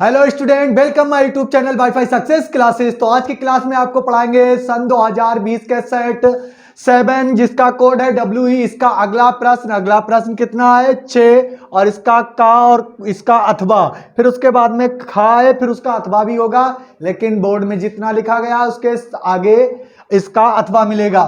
Hello student, welcome my YouTube channel wifi success classes. तो आज की क्लास में आपको पढ़ाएंगे सन 2020 के सेट 7 जिसका कोड है WE। इसका अगला प्रश्न कितना है 6 और इसका का और इसका अथवा, फिर उसके बाद में खा है, फिर उसका अथवा भी होगा, लेकिन बोर्ड में जितना लिखा गया उसके आगे इसका अथवा मिलेगा।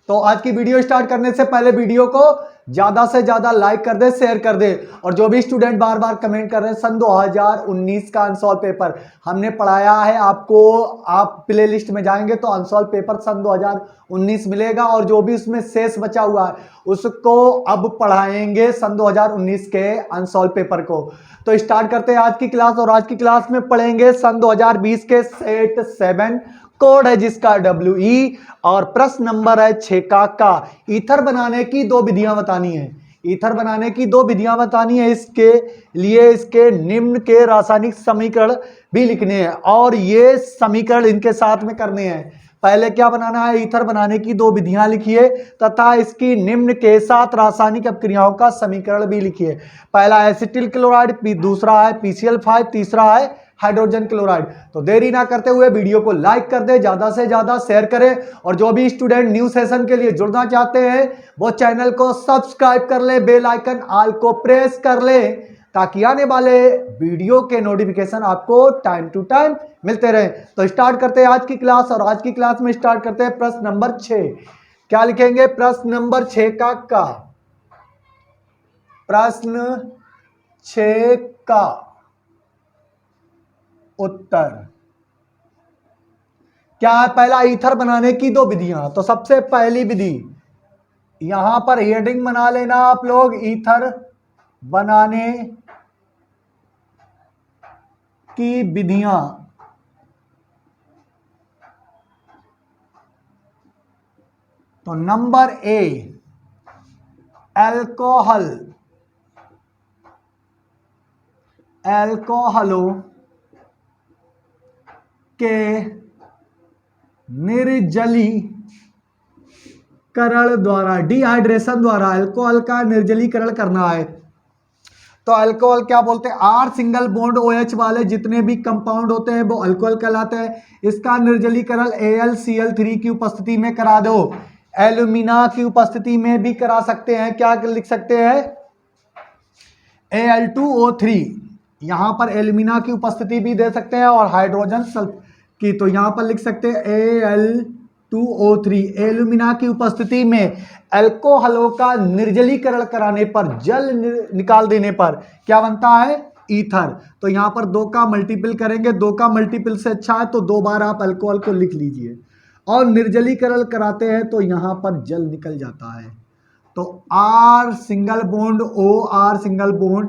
तो आज की वीडियो स्टार्ट करने से पहले वीडियो को ज्यादा से ज्यादा लाइक कर दे, शेयर कर दे। और जो भी स्टूडेंट बार बार कमेंट कर रहे हैं सन 2019 का अनसॉल्व पेपर हमने पढ़ाया है आपको, आप प्ले लिस्ट में जाएंगे तो अनसॉल्व पेपर सन 2019 मिलेगा और जो भी उसमें शेष बचा हुआ है उसको अब पढ़ाएंगे सन 2019 के अनसॉल्व पेपर को। तो स्टार्ट करते हैं आज की क्लास। और आज की क्लास में पढ़ेंगे सन 2020 के सेट 7, कोड है जिसका WE और प्रश्न नंबर है 6 का। ईथर बनाने की दो विधियां बतानी है। ईथर बनाने की दो विधियां बतानी है, इसके लिए इसके निम्न के रासायनिक समीकरण भी लिखने हैं और ये समीकरण इनके साथ में करने हैं। पहले क्या बनाना है, ईथर बनाने की दो विधियां लिखिए तथा इसकी निम्न के साथ रासायनिक अपक्रियाओं का समीकरण भी लिखिए। पहला एसिटिल क्लोराइड, दूसरा है PCl5, तीसरा है हाइड्रोजन क्लोराइड। तो देरी ना करते हुए वीडियो को लाइक कर दे, ज्यादा से ज्यादा शेयर करें और जो भी स्टूडेंट न्यू सेशन के लिए जुड़ना चाहते हैं वो चैनल को सब्सक्राइब कर ले, बेल आइकन ऑल को प्रेस कर ले ताकि आने वाले वीडियो के नोटिफिकेशन आपको टाइम टू टाइम मिलते रहे। तो स्टार्ट करते हैं आज की क्लास। और आज की क्लास में स्टार्ट करते हैं प्रश्न नंबर 6। क्या लिखेंगे प्रश्न नंबर 6 का प्रश्न 6 का उत्तर क्या है। पहला, ईथर बनाने की दो विधियां। तो सबसे पहली विधि, यहां पर हेडिंग बना लेना आप लोग, ईथर बनाने की विधियां। तो नंबर ए, एल्कोहलों के निर्जलीकरण द्वारा, डिहाइड्रेशन द्वारा अल्कोहल का निर्जलीकरण करना है। तो अल्कोहल क्या बोलते हैं, R सिंगल बॉन्ड OH वाले जितने भी कंपाउंड होते हैं वो अल्कोहल कहलाते हैं। इसका निर्जलीकरण AlCl3 की उपस्थिति में करा दो, एल्यूमिना की उपस्थिति में भी करा सकते हैं। क्या लिख सकते हैं, Al2O3, यहां पर एल्यूमिना की उपस्थिति भी दे सकते हैं और हाइड्रोजन सल्फर की, तो यहां पर लिख सकते हैं Al2O3। एल्यूमिना की उपस्थिति में अल्कोहलों का निर्जलीकरण कराने पर, जल निकाल देने पर क्या बनता है, ईथर। तो यहां पर 2 का मल्टीपल करेंगे, 2 का मल्टीपल से अच्छा है तो 2 बार आप अल्कोहल को लिख लीजिए और निर्जलीकरण कराते हैं तो यहां पर जल निकल जाता है। तो R single bond O, R single bond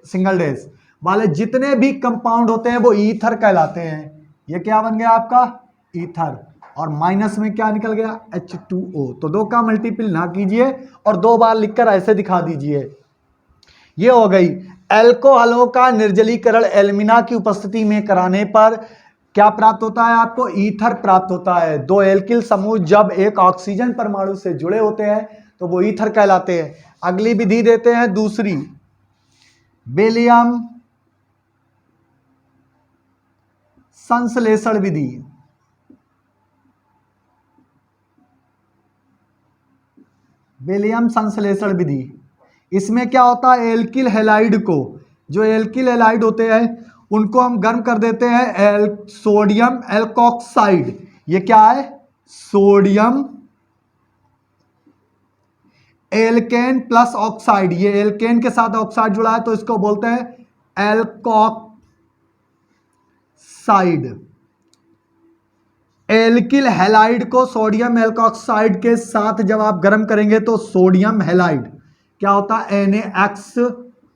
single dash वाले जितने भी कंपाउंड होते हैं वो ईथर कहलाते हैं। ये क्या बन गया आपका, ईथर। और माइनस में क्या निकल गया, H2O। तो 2 का मल्टीपल ना कीजिए और 2 बार लिखकर ऐसे दिखा दीजिए। ये हो गई। एल्कोहलों का निर्जलीकरण एल्यूमिना की उपस्थिति में कराने पर क्या प्राप्त होता है, आपको ईथर प्राप्त होता है। 2 एल्किल समूह जब एक ऑक्सीजन परमाणु से जुड़े होते हैं तो वो ईथर कहलाते हैं। अगली विधि देते हैं दूसरी, बेलियम संश्लेषण विधि। बेलियम संश्लेषण विधि, इसमें क्या होता है, एल्किल हैलाइड को, जो एल्किल हैलाइड होते हैं उनको हम गर्म कर देते हैं सोडियम एल्कोक्साइड। ये क्या है, सोडियम एल्केन प्लस ऑक्साइड। ये एल्केन के साथ ऑक्साइड जुड़ा है तो इसको बोलते हैं एल्कोक्साइड। एल्किल हैलाइड को सोडियम एल्कोक्साइड के साथ जब आप गर्म करेंगे तो सोडियम हैलाइड क्या होता है, NaX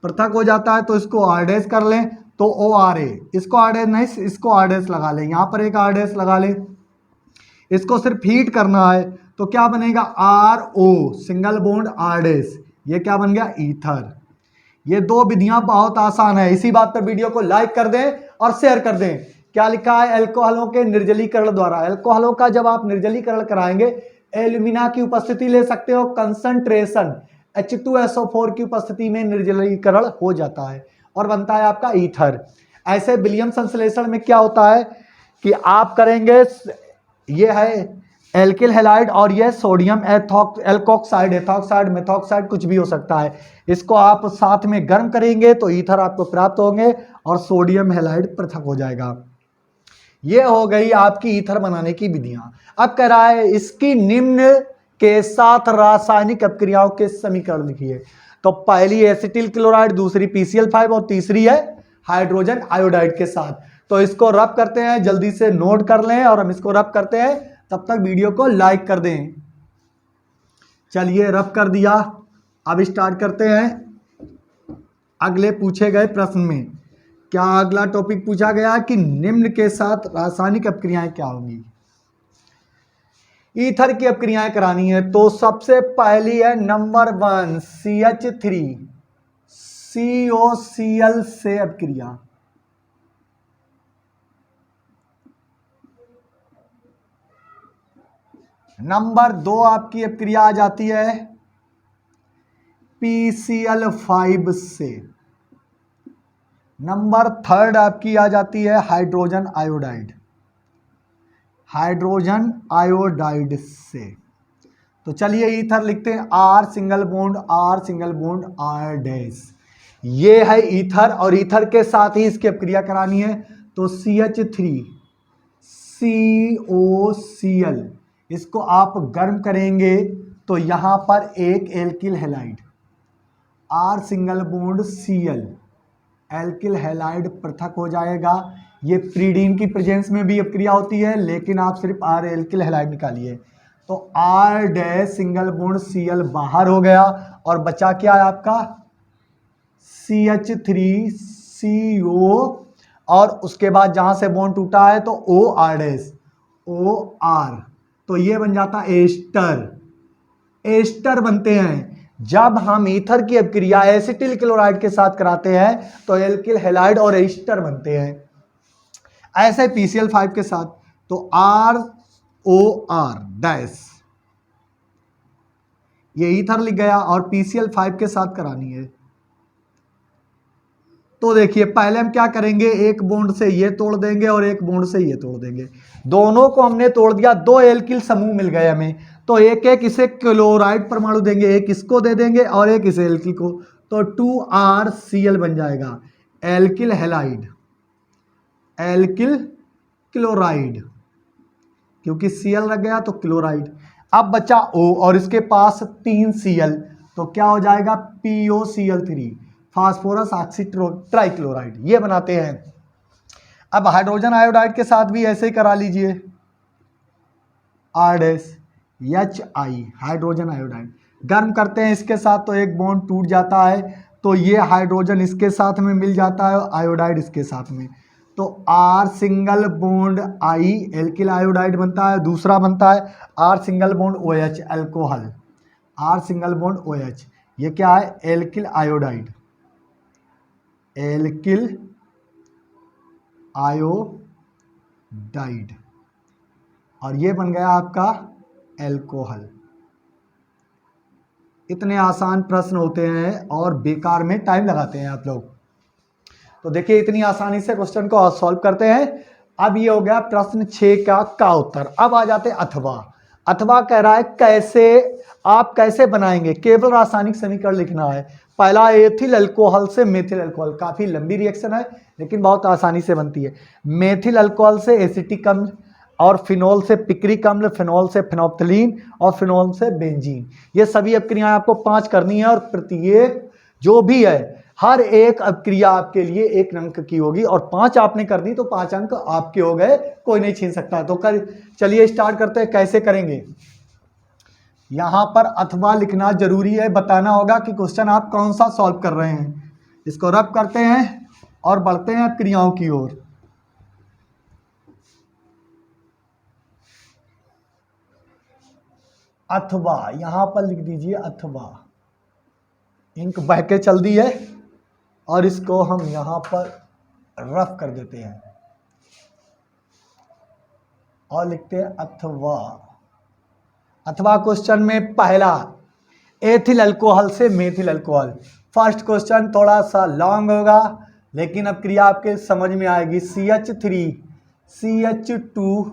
पृथक हो जाता है। तो इसको R- कर लें तो ORa, इसको R- नहीं, इसको R- लगा लें, यहां पर एक R- लगा लें। इसको सिर्फ हीट करना है तो क्या बनेगा, RO सिंगल बॉन्ड R-, ये क्या बन गया, ईथर। ये दो विधियां बहुत आसान है। इसी बात पर वीडियो को लाइक कर दें और शेयर कर दें। क्या लिखा है, एल्कोहलों के निर्जलीकरण द्वारा। एल्कोहलों का जब आप निर्जलीकरण कराएंगे एल्यूमिना की उपस्थिति ले सकते हो, कंसंट्रेशन H2SO4 की उपस्थिति में निर्जलीकरण हो जाता है और बनता है आपका ईथर। ऐसे विलियम संश्लेषण में क्या होता है कि आप करेंगे, ये है एल्किल हैलाइड और ये सोडियम एल्कोक्साइड, एथॉक्साइड, मेथॉक्साइड कुछ भी हो सकता है। इसको आप साथ में गर्म करेंगे तो ईथर आपको प्राप्त होंगे और सोडियम हैलाइड पृथक हो जाएगा। ये हो गई आपकी ईथर बनाने की विधियां। अब कह रहा है इसकी निम्न के साथ रासायनिक अपक्रियाओं के समीकरण लिखिए। तो पहली एसिटिल क्लोराइड, दूसरी PCl5 और तीसरी है हाइड्रोजन आयोडाइड के साथ। तो इसको रब करते हैं, जल्दी से नोट कर लें और हम इसको रब करते हैं, तब तक वीडियो को लाइक कर दें। चलिए रब कर दिया। अब स्टार्ट करते हैं अगले पूछे गए प्रश्न में। क्या अगला टॉपिक पूछा गया कि निम्न के साथ रासायनिक अपक्रियाएं क्या होंगी। ईथर की अपक्रियाएं करानी है तो सबसे पहली है नंबर 1 CH3 COCl से अपक्रिया। नंबर 2 आपकी अपक्रिया आ जाती है PCl5 से। नंबर 3 आपकी आ जाती है हाइड्रोजन आयोडाइड, हाइड्रोजन आयोडाइड से। तो चलिए ईथर लिखते हैं R single bond R dash. ये है ईथर और ईथर के साथ ही इसकी अपक्रिया करानी है। तो CH3 COCl, इसको आप गर्म करेंगे तो यहां पर एक alkyl halide R single bond Cl, alkyl halide पृथक हो जाएगा। ये प्रीडीन की प्रेजेंस में भी अपक्रिया होती है, लेकिन आप सिर्फ R एल्किल हैलाइड निकालिए। तो R dash single bond Cl बाहर हो गया और बचा क्या है आपका CH3CO और उसके बाद जहां से बॉन्ड टूटा है तो OR डैश OR। तो ये बन जाता है एस्टर। एस्टर बनते हैं जब हम ईथर की अपक्रिया एसिटिल क्लोराइड के साथ कराते हैं तो एल्किल हैलाइड और एस्टर बनते हैं। ऐसे PCl5 के साथ तो ROR डैश, ये ईथर लिख गया और PCl5 के साथ करानी है। तो देखिए पहले हम क्या करेंगे, एक बॉन्ड से ये तोड़ देंगे और एक बॉन्ड से ये तोड़ देंगे। दोनों को हमने तोड़ दिया, 2 एल्किल समूह मिल गए हमें। तो एक एक इसे क्लोराइड परमाणु देंगे, एक इसको दे देंगे और एक इसे एल्किल को। तो 2RCl बन जाएगा, एल्किल हैलाइड, एल्किल क्लोराइड, क्योंकि Cl लग गया तो क्लोराइड। अब बचा O और इसके पास 3 Cl, तो क्या हो जाएगा POCl3, फास्फोरस ऑक्सी ट्राइक्लोराइड, ये बनाते हैं। अब हाइड्रोजन आयोडाइड के साथ भी ऐसे ही करा लीजिए, RHI हाइड्रोजन आयोडाइड। गर्म करते हैं इसके साथ तो एक बॉन्ड टूट जाता है, तो ये हाइड्रोजन इसके साथ में मिल जाता है, आयोडाइड इसके साथ में। तो R single bond I alkyl iodide बनता है। दूसरा बनता है R single bond OH alcohol, R single bond OH, ये क्या है एल्किल आयोडाइड, एल्किल आयोडाइड, और ये बन गया आपका एल्कोहल। इतने आसान प्रश्न होते हैं और बेकार में टाइम लगाते हैं आप लोग। तो देखिए इतनी आसानी से क्वेश्चन को सॉल्व करते हैं। अब ये हो गया प्रश्न 6 का उत्तर। अब आ जाते हैं अथवा। अथवा कह रहा है कैसे बनाएंगे, केवल रासायनिक समीकरण लिखना है। पहला एथिल अल्कोहल से मेथिल अल्कोहल, काफी लंबी रिएक्शन है लेकिन बहुत आसानी से बनती है। मेथिल अल्कोहल से एसिटिक अम्ल, और फिनोल से पिक्रिक अम्ल, फिनोल से फिनोप्थलीन और फिनोल से बेंजीन। ये सभी अपक्रियाएं आपको 5 करनी है और प्रत्येक जो भी है हर एक अपक्रिया आपके लिए 1 अंक की होगी और 5 आपने कर दी तो 5 अंक आपके हो गए, कोई नहीं छीन सकता। तो चलिए स्टार्ट करते हैं, कैसे करेंगे। यहां पर अथवा लिखना जरूरी है, बताना होगा कि क्वेश्चन आप कौन सा सॉल्व कर रहे हैं। इसको रब करते हैं और बढ़ते हैं क्रियाओं की ओर। अथवा यहां पर लिख दीजिए अथवा, इंक बह के चल दी है और इसको हम यहां पर रफ कर देते हैं और लिखते हैं अथवा। अथवा क्वेश्चन में पहला एथिल अल्कोहल से मेथिल अल्कोहल। फर्स्ट क्वेश्चन थोड़ा सा लॉन्ग होगा लेकिन अब क्रिया आपके समझ में आएगी। CH3 CH2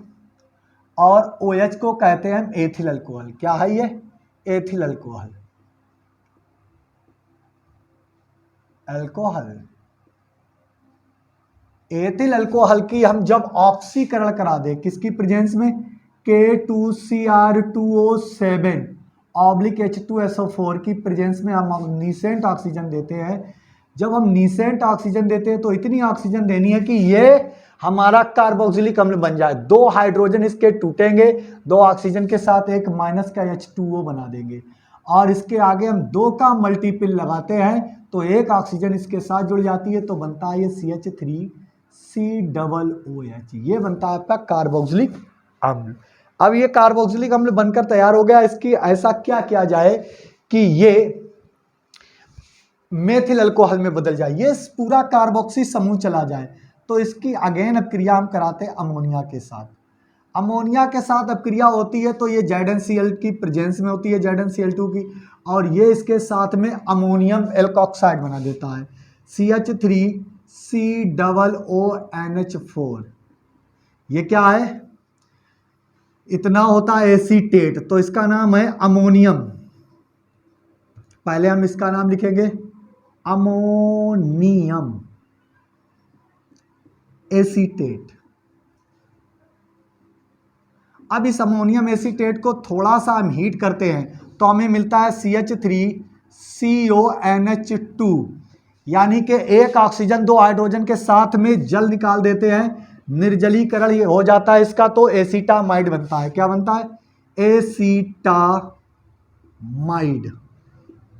और OH को कहते हैं हम एथिल अल्कोहल। क्या है ये? Ethyl alcohol. एथिल अल्कोहल की हम जब ऑक्सीकरण करा दे किसकी प्रेजेंस में? K2Cr2O7 ऑब्लिक H2SO4 की प्रेजेंस में हम नीसेंट ऑक्सीजन देते हैं। जब हम नीसेंट ऑक्सीजन देते हैं तो इतनी ऑक्सीजन देनी है कि ये हमारा कार्बोक्सिलिक अम्ल बन जाए। 2 हाइड्रोजन इसके टूटेंगे, 2 ऑक्सीजन के साथ एक माइनस का H2O बना देंगे, और इसके आगे हम 2 का मल्टीपल लगाते हैं तो एक ऑक्सीजन इसके साथ जुड़ जाती है, तो बनता है ये CH3COOH। ये बनता है आपका कार्बोक्सिलिक अम्ल। अब ये कार्बोक्सिलिक अम्ल बनकर तैयार हो गया। इसकी ऐसा क्या किया जाए कि ये मेथिल अल्कोहल में बदल जाए, ये पूरा कार्बोक्सी समूह चला जाए। तो इसकी अगेन अब क्रिया हम कराते हैं अमोनिया के साथ। अमोनिया के साथ अब क्रिया होती है तो ये ZnCl की प्रेजेंस में होती है, ZnCl2 की, और ये इसके साथ में अमोनियम एल्कोक्साइड बना देता है, CH3COONH4। ये क्या है? इतना होता है एसीटेट, तो इसका नाम है अमोनियम। पहले हम इसका नाम लिखेंगे अमोनियम एसीटेट। अब इस अमोनियम एसीटेट को थोड़ा सा हम हीट करते हैं तो हमें मिलता है CH3CONH2, यानी कि एक ऑक्सीजन 2 हाइड्रोजन के साथ में जल निकाल देते हैं, निर्जलीकरण ये हो जाता है इसका, तो एसीटामाइड बनता है। क्या बनता है? एसीटामाइड।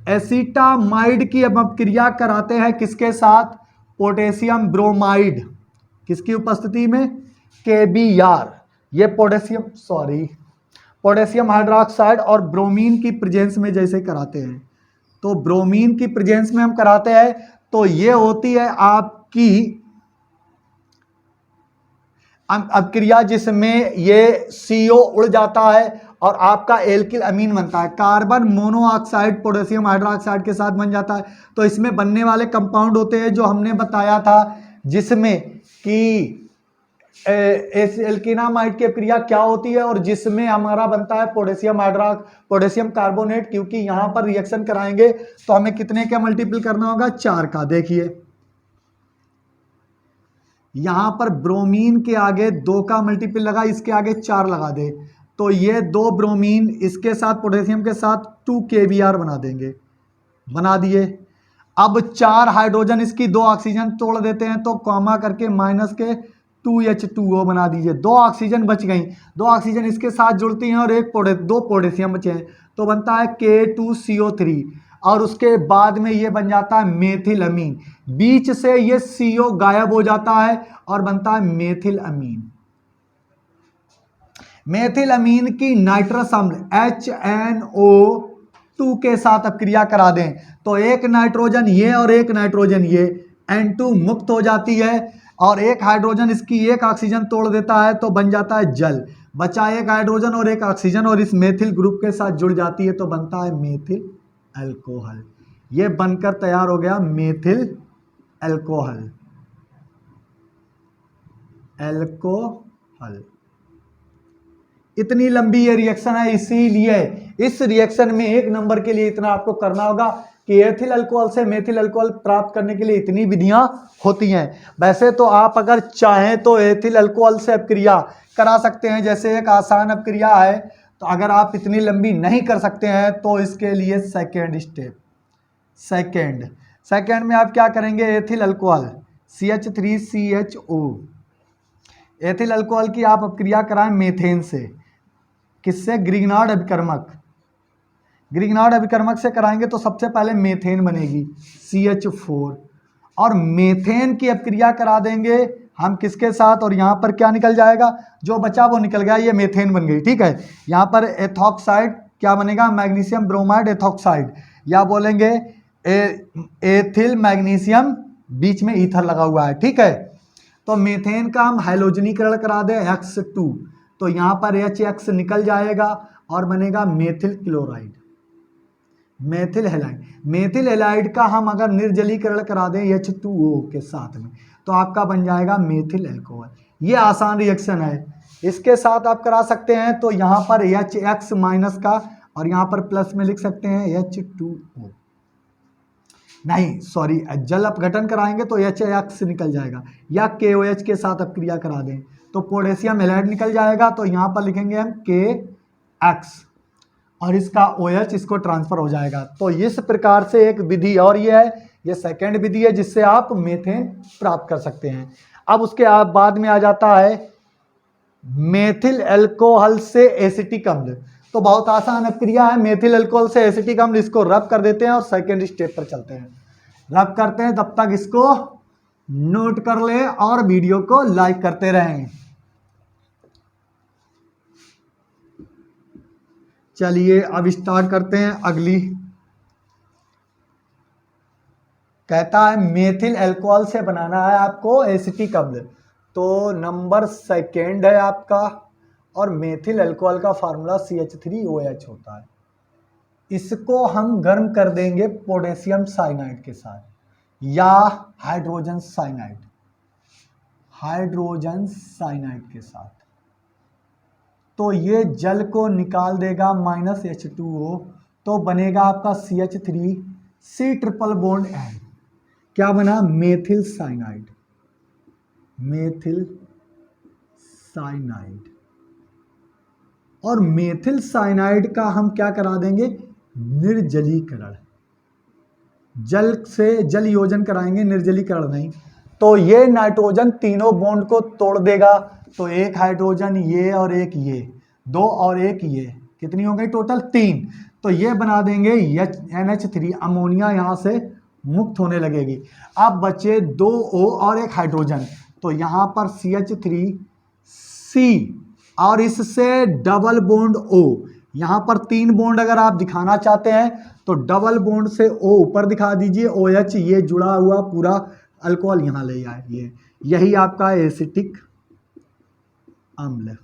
एसीटामाइड की अब क्रिया कराते हैं किसके साथ? Potassium bromide. किसकी उपस्थिति में? KBr। ये पोटेशियम हाइड्रोक्साइड और ब्रोमीन की प्रेजेंस में जैसे कराते हैं, तो ब्रोमीन की प्रेजेंस में हम कराते हैं तो ये होती है आपकी अब क्रिया जिसमें ये CO उड़ जाता है और आपका एल्किल अमीन बनता है। कार्बन मोनोऑक्साइड पोटेशियम हाइड्रोक्साइड के साथ बन जाता है। तो इसमें बनने वाले कंपाउंड होते हैं जो हमने बताया था, जिसमें कि एल्किनामाइड की क्रिया क्या होती है, और जिसमें हमारा बनता है पोटेशियम कार्बोनेट। क्योंकि यहां पर रिएक्शन कराएंगे तो हमें कितने का मल्टीपल करना होगा? 4 का। देखिए यहां पर ब्रोमीन के आगे 2 का मल्टीपल लगा, इसके आगे 4 लगा दे, तो ये 2 ब्रोमीन इसके साथ पोटेशियम के साथ 2 KBr बना देंगे। बना दिए। अब 4 हाइड्रोजन इसकी 2 ऑक्सीजन तोड़ देते हैं तो कॉमा करके माइनस के 2H2O बना दीजिए। 2 ऑक्सीजन बच गई, 2 ऑक्सीजन इसके साथ जुड़ती हैं और 2 पोटेशियम बचे हैं, तो बनता है K2CO3, और उसके बाद में ये बन जाता है मेथिल अमीन। बीच से ये CO गायब हो जाता है और बनता है मेथिल अमीन। मेथिल अमीन की नाइट्रस अम्ल HNO2 के साथ अब क्रिया करा दें तो एक नाइट्रोजन ये और एक नाइट्रोजन ये N2 मुक्त हो जाती है, और एक हाइड्रोजन इसकी एक ऑक्सीजन तोड़ देता है तो बन जाता है जल। बचा एक हाइड्रोजन और एक ऑक्सीजन और इस मेथिल ग्रुप के साथ जुड़ जाती है तो बनता है मेथिल अल्कोहल। ये बनकर तैयार हो गया मेथिल अल्कोहल। इतनी लंबी ये रिएक्शन है, इसीलिए इस रिएक्शन में 1 नंबर के लिए इतना आपको करना होगा कि एथिल अल्कोहल से मेथिल अल्कोहल प्राप्त करने के लिए इतनी विधियां होती हैं। वैसे तो आप अगर चाहें तो एथिल अल्कोहल से अपक्रिया करा सकते हैं, जैसे एक आसान अपक्रिया है। तो अगर आप इतनी लंबी नहीं कर सकते हैं तो इसके लिए सेकेंड स्टेप, सेकेंड में आप क्या करेंगे? Ethyl alcohol CH3CHO, ethyl alcohol की आप अपक्रिया कराएं मेथेन से। किससे? ग्रिग्नार्ड अभिकर्मक। ग्रिग्नार्ड अभिकर्मक से कराएंगे तो सबसे पहले मेथेन बनेगी CH4, और मेथेन की अपक्रिया करा देंगे हम किसके साथ, और यहाँ पर क्या निकल जाएगा? जो बचा वो निकल गया, ये मेथेन बन गई। ठीक है, यहाँ पर एथॉक्साइड क्या बनेगा? मैग्नीशियम ब्रोमाइड एथॉक्साइड, या बोलेंगे एथिल मैग्नीशियम, बीच में ईथर लगा हुआ है। ठीक है, तो मेथेन का हम हैलोजनीकरण करा दें X2, तो यहाँ पर HX निकल जाएगा और बनेगा methyl chloride. Methyl halide. Methyl halide का हम अगर निर्जलीकरण करा दें H2O के साथ में तो आपका बन जाएगा मेथिल अल्कोहल। ये आसान रिएक्शन है, इसके साथ आप करा सकते हैं। तो यहाँ पर HX माइनस का और यहाँ पर प्लस में लिख सकते हैं H2O, नहीं सॉरी, जल अपघटन कराएंगे तो HX निकल जाएगा, या KOH के साथ अब क्रिया करा दें तो पोटेशियम हैलाइड निकल जाएगा। तो यहाँ पर लिखेंगे हम KX और इसका OH इसको ट्रांसफर हो जाएगा। तो इस प्रकार से एक विधि और ये है, ये सेकेंड विधि है जिससे आप मीथेन प्राप्त कर सकते हैं। अब उसके बाद में आ जाता है मेथिल अल्कोहल से एसिटिक अम्ल। तो बहुत आसान क्रिया है, मेथिल अल्कोहल से एसिटिक अम्ल, इसको रब कर देते हैं और सेकेंड स्टेप पर चलते हैं। रब करते हैं, तब तक इसको नोट कर ले और वीडियो को लाइक करते रहें। चलिए अब स्टार्ट करते हैं अगली। कहता है मेथिल अल्कोहल से बनाना है आपको एसिटिक अम्ल, तो नंबर सेकेंड है आपका, और मेथिल अल्कोहल का फार्मूला CH3OH होता है। इसको हम गर्म कर देंगे पोटेशियम साइनाइड के साथ या हाइड्रोजन साइनाइड, हाइड्रोजन साइनाइड के साथ। तो ये जल को निकाल देगा -H2O, तो बनेगा आपका CH3C ट्रिपल बॉन्ड N। क्या बना? Methyl cyanide, methyl cyanide. और मेथिल साइनाइड का हम क्या करा देंगे? निर्जलीकरण, जल से जल योजन कराएंगे, निर्जलीकरण नहीं। तो ये नाइट्रोजन तीनों बॉन्ड को तोड़ देगा, तो एक हाइड्रोजन ये और एक ये, दो और एक ये, कितनी हो गई टोटल? 3। तो ये बना देंगे NH3, अमोनिया यहाँ से मुक्त होने लगेगी। अब बचे 2 O और एक हाइड्रोजन, तो यहाँ पर CH3C और इससे डबल बॉन्ड O। यहाँ पर 3 बॉन्ड अगर आप दिखाना चाहते हैं तो डबल बॉन्ड से O ऊपर दिखा दीजिए, OH ये जुड़ा हुआ पूरा अल्कोहल यहाँ ले आइए, यही आपका एसिटिक अम्ल।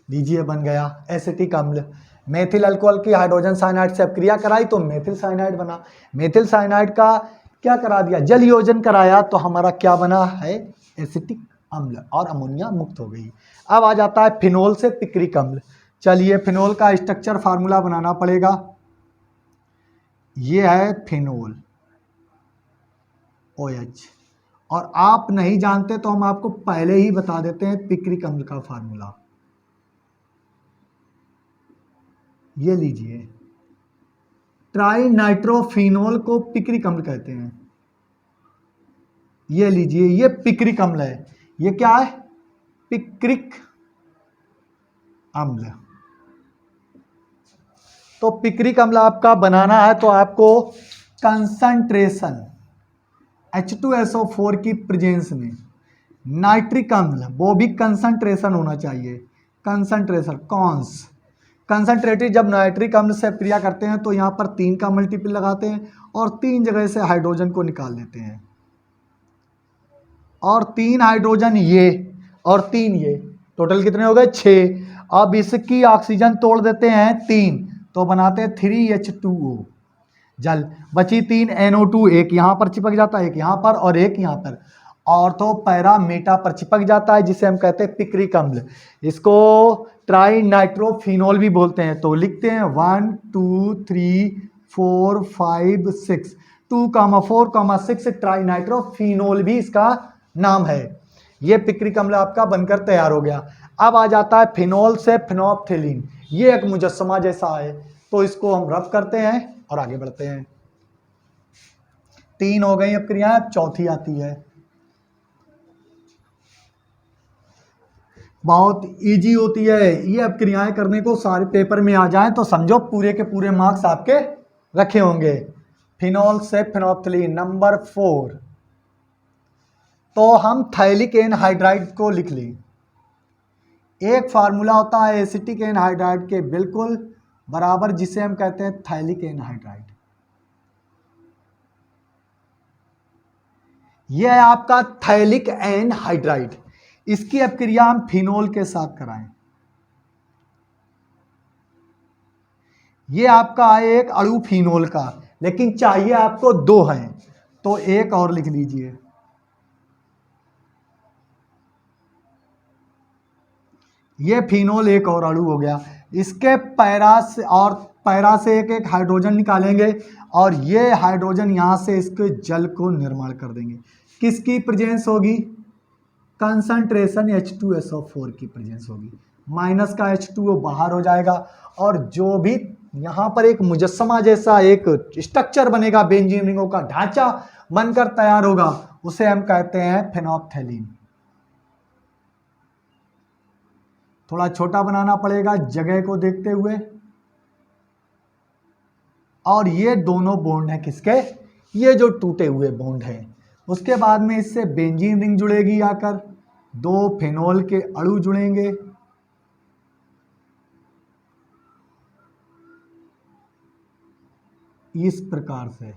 लीजिए बन गया एसिटिक अम्ल। मेथिल अल्कोहल की हाइड्रोजन साइनाइड से अब क्रिया कराई तो मेथिल साइनाइड बना। मेथिल साइनाइड का क्या करा दिया? जल योजन कराया, तो हमारा क्या बना है? एसिटिक अम्ल, और अमोनिया मुक्त हो गई। अब आ जाता है फिनोल से पिक्रिक अम्ल। चलिए फिनोल का स्ट्रक्चर फार्मूला बनाना पड़ेगा। ये है फिनोल OH, और आप नहीं जानते तो हम आपको पहले ही बता देते हैं पिक्रिक अम्ल का फार्मूला। ये लीजिए, ट्राई नाइट्रोफिनोल को पिक्रिक अम्ल कहते हैं। ये लीजिए, ये पिक्रिक अम्ल है। ये क्या है? पिक्रिक अम्ल। तो पिक्रिक अम्ल आपका बनाना है तो आपको कंसंट्रेशन H2SO4 की प्रेजेंस में नाइट्रिक अम्ल, वो भी कंसंट्रेशन होना चाहिए, कंसंट्रेशन कंसंट्रेटेड। जब नाइट्रिक अम्ल से क्रिया करते हैं तो यहाँ पर 3 का मल्टीपल लगाते हैं और 3 जगह से हाइड्रोजन को निकाल देते हैं, और 3 हाइड्रोजन ये और 3 ये, टोटल कितने हो गए? 6। अब इसकी ऑक्सीजन तोड़ देते हैं 3, तो बनाते हैं 3H2O जल। बची 3 NO2, एक यहाँ पर चिपक जाता है, एक यहाँ पर और एक यहाँ पर, और तो पैरा मेटा पर चिपक जाता है, जिसे हम कहते हैं पिक्रिक अम्ल। इसको ट्राई नाइट्रोफिनोल भी बोलते हैं। तो लिखते हैं 1 2 3 4 5 6, 2,4,6 ट्राई नाइट्रोफिनोल भी इसका नाम है। ये पिक्रिक अम्ल आपका बनकर तैयार हो गया। अब आ जाता है फिनोल से फिनोप्थिलीन। ये एक मुजस्समा जैसा है, तो इसको हम रब करते हैं और आगे बढ़ते हैं। 3 हो गई अब क्रियाएं, अब चौथी आती है। बहुत इजी होती है ये, अब क्रियाएं करने को सारे पेपर में आ जाएं तो समझो पूरे के पूरे मार्क्स आपके रखे होंगे। फिनोल से फिनोप्थिलीन नंबर 4, तो हम थैलिक एनहाइड्राइड को लिख लें। एक फार्मूला होता है एसिटिक एनहाइड्राइड के बिल्कुल बराबर, जिसे हम कहते हैं थैलिक एनहाइड्राइड। यह है आपका थैलिक एनहाइड्राइड। इसकी अब क्रिया हम फिनोल के साथ कराएं। ये आपका है एक अणु फिनोल का, लेकिन चाहिए आपको 2 हैं, तो एक और लिख लीजिए। ये फिनोल एक और अणु हो गया। इसके पैरा से एक एक हाइड्रोजन निकालेंगे और ये हाइड्रोजन यहाँ से इसके जल को निर्माण कर देंगे। किसकी प्रेजेंस होगी? कंसंट्रेशन H2SO4 की प्रेजेंस होगी। माइनस का H2O बाहर हो जाएगा और जो भी यहाँ पर एक मुजस्समा जैसा एक स्ट्रक्चर बनेगा, बेंजीन रिंगों का ढांचा बनकर तैयार होगा, उसे हम कहते हैं फेनोल्फथलीन। थोड़ा छोटा बनाना पड़ेगा जगह को देखते हुए। और ये दोनों बॉन्ड हैं किसके? ये जो टूटे हुए बॉन्ड हैं। उसके बाद में इससे बेंजीन रिंग जुड़ेगी आकर, 2 फेनॉल के अणु जुड़ेंगे। इस प्रकार से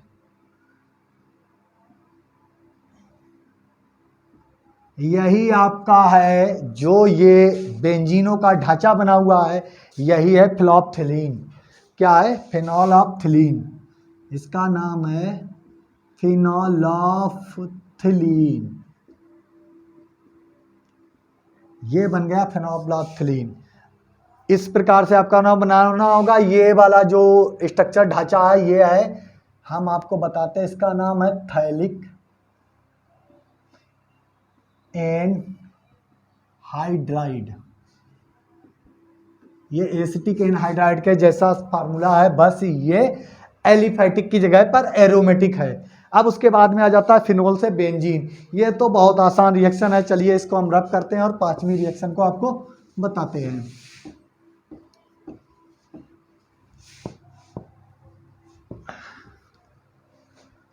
यही आपका है जो ये बेंजीनों का ढांचा बना हुआ है, यही है फेनोल्फथलीन। क्या है? फेनोल्फथलीन। इसका नाम है फेनोल्फथलीन। ये बन गया फेनोल्फथलीन। इस प्रकार से आपका नाम बनाना होगा। ये वाला जो स्ट्रक्चर ढांचा है ये है, हम आपको बताते हैं, इसका नाम है थैलिक एनहाइड्राइड। ये एसिटिक एनहाइड्राइड के जैसा फार्मूला है, बस ये एलिफेटिक की जगह पर एरोमेटिक है। अब उसके बाद में आ जाता है फिनोल से बेंजीन। ये तो बहुत आसान रिएक्शन है, चलिए इसको हम रब करते हैं और 5वीं रिएक्शन को आपको बताते हैं।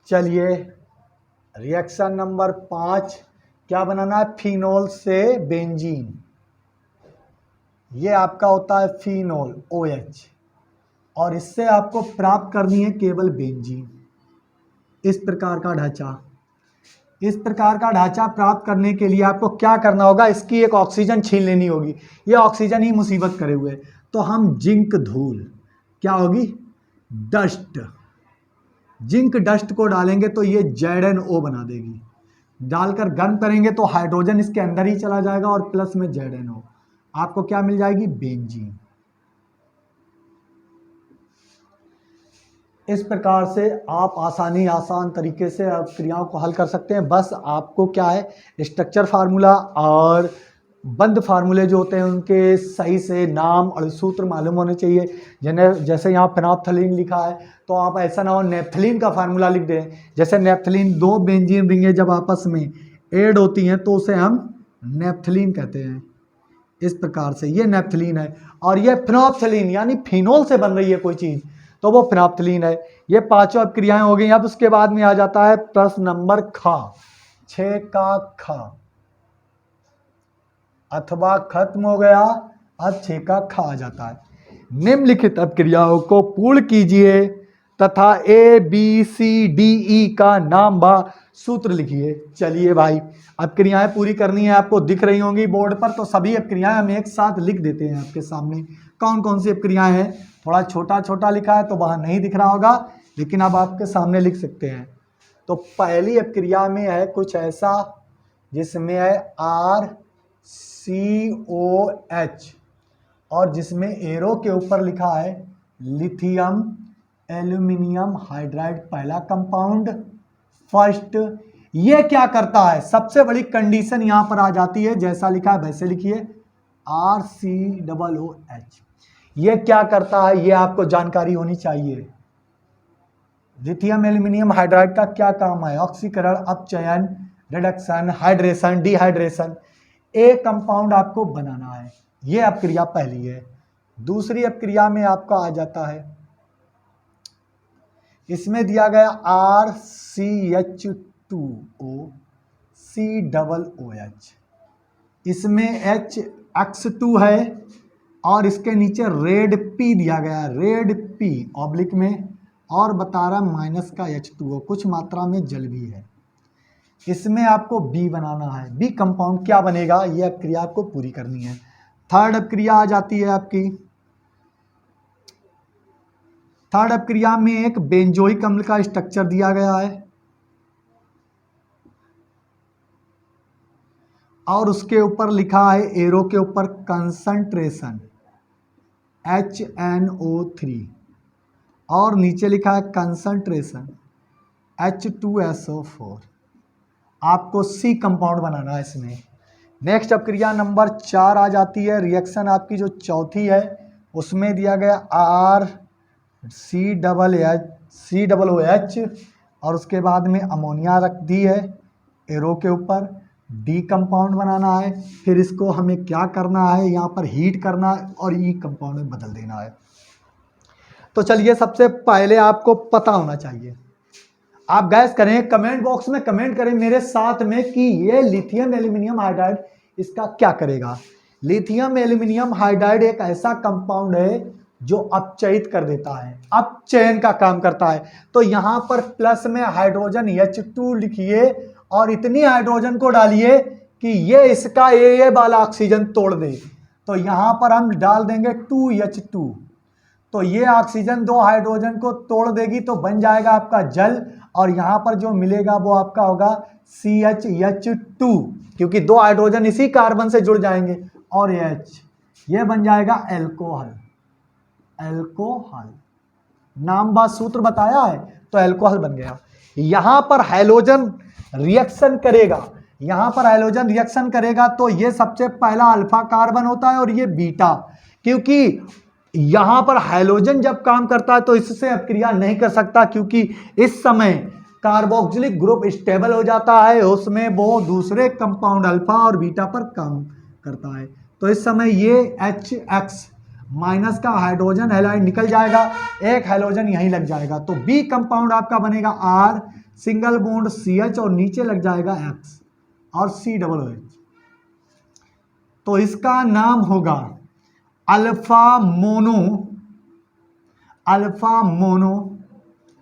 चलिए रिएक्शन नंबर 5 क्या बनाना है? फिनोल से बेंजीन। ये आपका होता है फिनोल OH और इससे आपको प्राप्त करनी है केवल बेंजीन। इस प्रकार का ढांचा, इस प्रकार का ढांचा प्राप्त करने के लिए आपको क्या करना होगा? इसकी एक ऑक्सीजन छीन लेनी होगी। ये ऑक्सीजन ही मुसीबत करे हुए, तो हम जिंक धूल, क्या होगी? डस्ट। जिंक डस्ट को डालेंगे तो ये ZnO बना देगी। डालकर गर्म करेंगे तो हाइड्रोजन इसके अंदर ही चला जाएगा और प्लस में ZnO, आपको क्या मिल जाएगी? बेंजीन। इस प्रकार से आप आसान तरीके से आप क्रियाओं को हल कर सकते हैं। बस आपको क्या है, स्ट्रक्चर फार्मूला और बंद फार्मूले जो होते हैं उनके सही से नाम और सूत्र मालूम होने चाहिए। जैसे यहाँ फेनोल्फथलीन लिखा है तो आप ऐसा ना हो नेप्थलीन का फार्मूला लिख दें। जैसे नेप्थलीन, 2 बेंजीन रिंगें जब आपस में ऐड होती हैं तो उसे हम नेप्थलीन कहते हैं। इस प्रकार से ये नेप्थलीन है और ये फेनोल्फथलीन यानी फिनोल से बन रही है कोई चीज़ तो वो फेनोल्फथलीन है। ये 5 क्रियाएं हो गई। अब उसके बाद में आ जाता है प्रश्न नंबर 6 का ख, अथवा खत्म हो गया। अब 6 का ख आ जाता है। निम्नलिखित क्रियाओं को पूर्ण कीजिए तथा ABCDE का नाम व सूत्र लिखिए। चलिए भाई, अब क्रियाएं पूरी करनी है, आपको दिख रही होंगी बोर्ड पर, तो सभी अब क्रियाएं हम एक साथ लिख देते हैं आपके सामने। कौन कौन सी अब क्रियाएं हैं? थोड़ा छोटा छोटा लिखा है तो वहां नहीं दिख रहा होगा, लेकिन अब आपके सामने लिख सकते हैं। तो पहली अब क्रिया में है कुछ ऐसा जिसमें है RCOH और जिसमें एरो के ऊपर लिखा है लिथियम एल्यूमिनियम हाइड्राइड, पहला कंपाउंड फर्स्ट। ये क्या करता है? सबसे बड़ी कंडीशन यहां पर आ जाती है, जैसा लिखा है वैसे लिखिए, RCOOH। ये क्या करता है ये आपको जानकारी होनी चाहिए। लिथियम एल्यूमिनियम हाइड्राइड का क्या काम है? ऑक्सीकरण, अपचयन, रिडक्शन, हाइड्रेशन, डिहाइड्रेशन। एक कंपाउंड आपको बनाना है। ये अपक्रिया पहली है। दूसरी अपक्रिया में आपका आ जाता है, इसमें दिया गया RCH2O COOH, इसमें HX2 है और इसके नीचे रेड P दिया गया, रेड P ऑब्लिक में, और बता रहा माइनस का H2O, कुछ मात्रा में जल भी है। इसमें आपको B बनाना है। B कंपाउंड क्या बनेगा? यह क्रिया आपको पूरी करनी है। थर्ड क्रिया आ जाती है आपकी थर्ड अपक्रिया में एक बेंजोइक अम्ल का स्ट्रक्चर दिया गया है और उसके ऊपर लिखा है एरो के ऊपर कंसंट्रेशन HNO3 और नीचे लिखा है कंसंट्रेशन H2SO4। आपको C कंपाउंड बनाना है इसमें। नेक्स्ट अपक्रिया नंबर 4 आ जाती है। रिएक्शन आपकी जो चौथी है उसमें दिया गया RCOOH और उसके बाद में अमोनिया रख दी है एरो के ऊपर। डी कंपाउंड बनाना है, फिर इसको हमें क्या करना है, यहाँ पर हीट करना है और ई कंपाउंड में बदल देना है। तो चलिए सबसे पहले आपको पता होना चाहिए, आप गैस करें, कमेंट बॉक्स में कमेंट करें मेरे साथ में कि ये लिथियम एल्यूमिनियम हाइड्राइड इसका क्या करेगा। लिथियम एल्यूमिनियम हाइड्राइड एक ऐसा कंपाउंड है जो अपचयित कर देता है, अपचयन का काम करता है। तो यहाँ पर प्लस में हाइड्रोजन H2 लिखिए और इतनी हाइड्रोजन को डालिए कि ये इसका ये वाला ऑक्सीजन तोड़ दे। तो यहाँ पर हम डाल देंगे 2H2, तो ये ऑक्सीजन 2 हाइड्रोजन को तोड़ देगी तो बन जाएगा आपका जल और यहाँ पर जो मिलेगा वो आपका होगा CHH2, क्योंकि 2 हाइड्रोजन इसी कार्बन से जुड़ जाएंगे और H ये बन जाएगा एल्कोहल। एल्कोहल नाम बात सूत्र बताया है तो एल्कोहल बन गया। यहाँ पर हाइड्रोजन रिएक्शन करेगा, यहाँ पर हाइड्रोजन रिएक्शन करेगा तो ये सबसे पहला अल्फा कार्बन होता है और ये बीटा, क्योंकि यहाँ पर हाइड्रोजन जब काम करता है तो इससे अपक्रिया नहीं कर सकता, क्योंकि इस समय कार्बोक्सिलिक ग्रुप स्टेबल हो जाता है, उसमें वो दूसरे कंपाउंड अल्फा और बीटा पर काम करता है। तो इस समय ये HX माइनस का हाइड्रोजन हैलाइड निकल जाएगा, एक हाइड्रोजन यहीं लग जाएगा, तो बी कंपाउंड आपका बनेगा R सिंगल बॉन्ड CH और नीचे लग जाएगा X और COOH। तो इसका नाम होगा अल्फा मोनो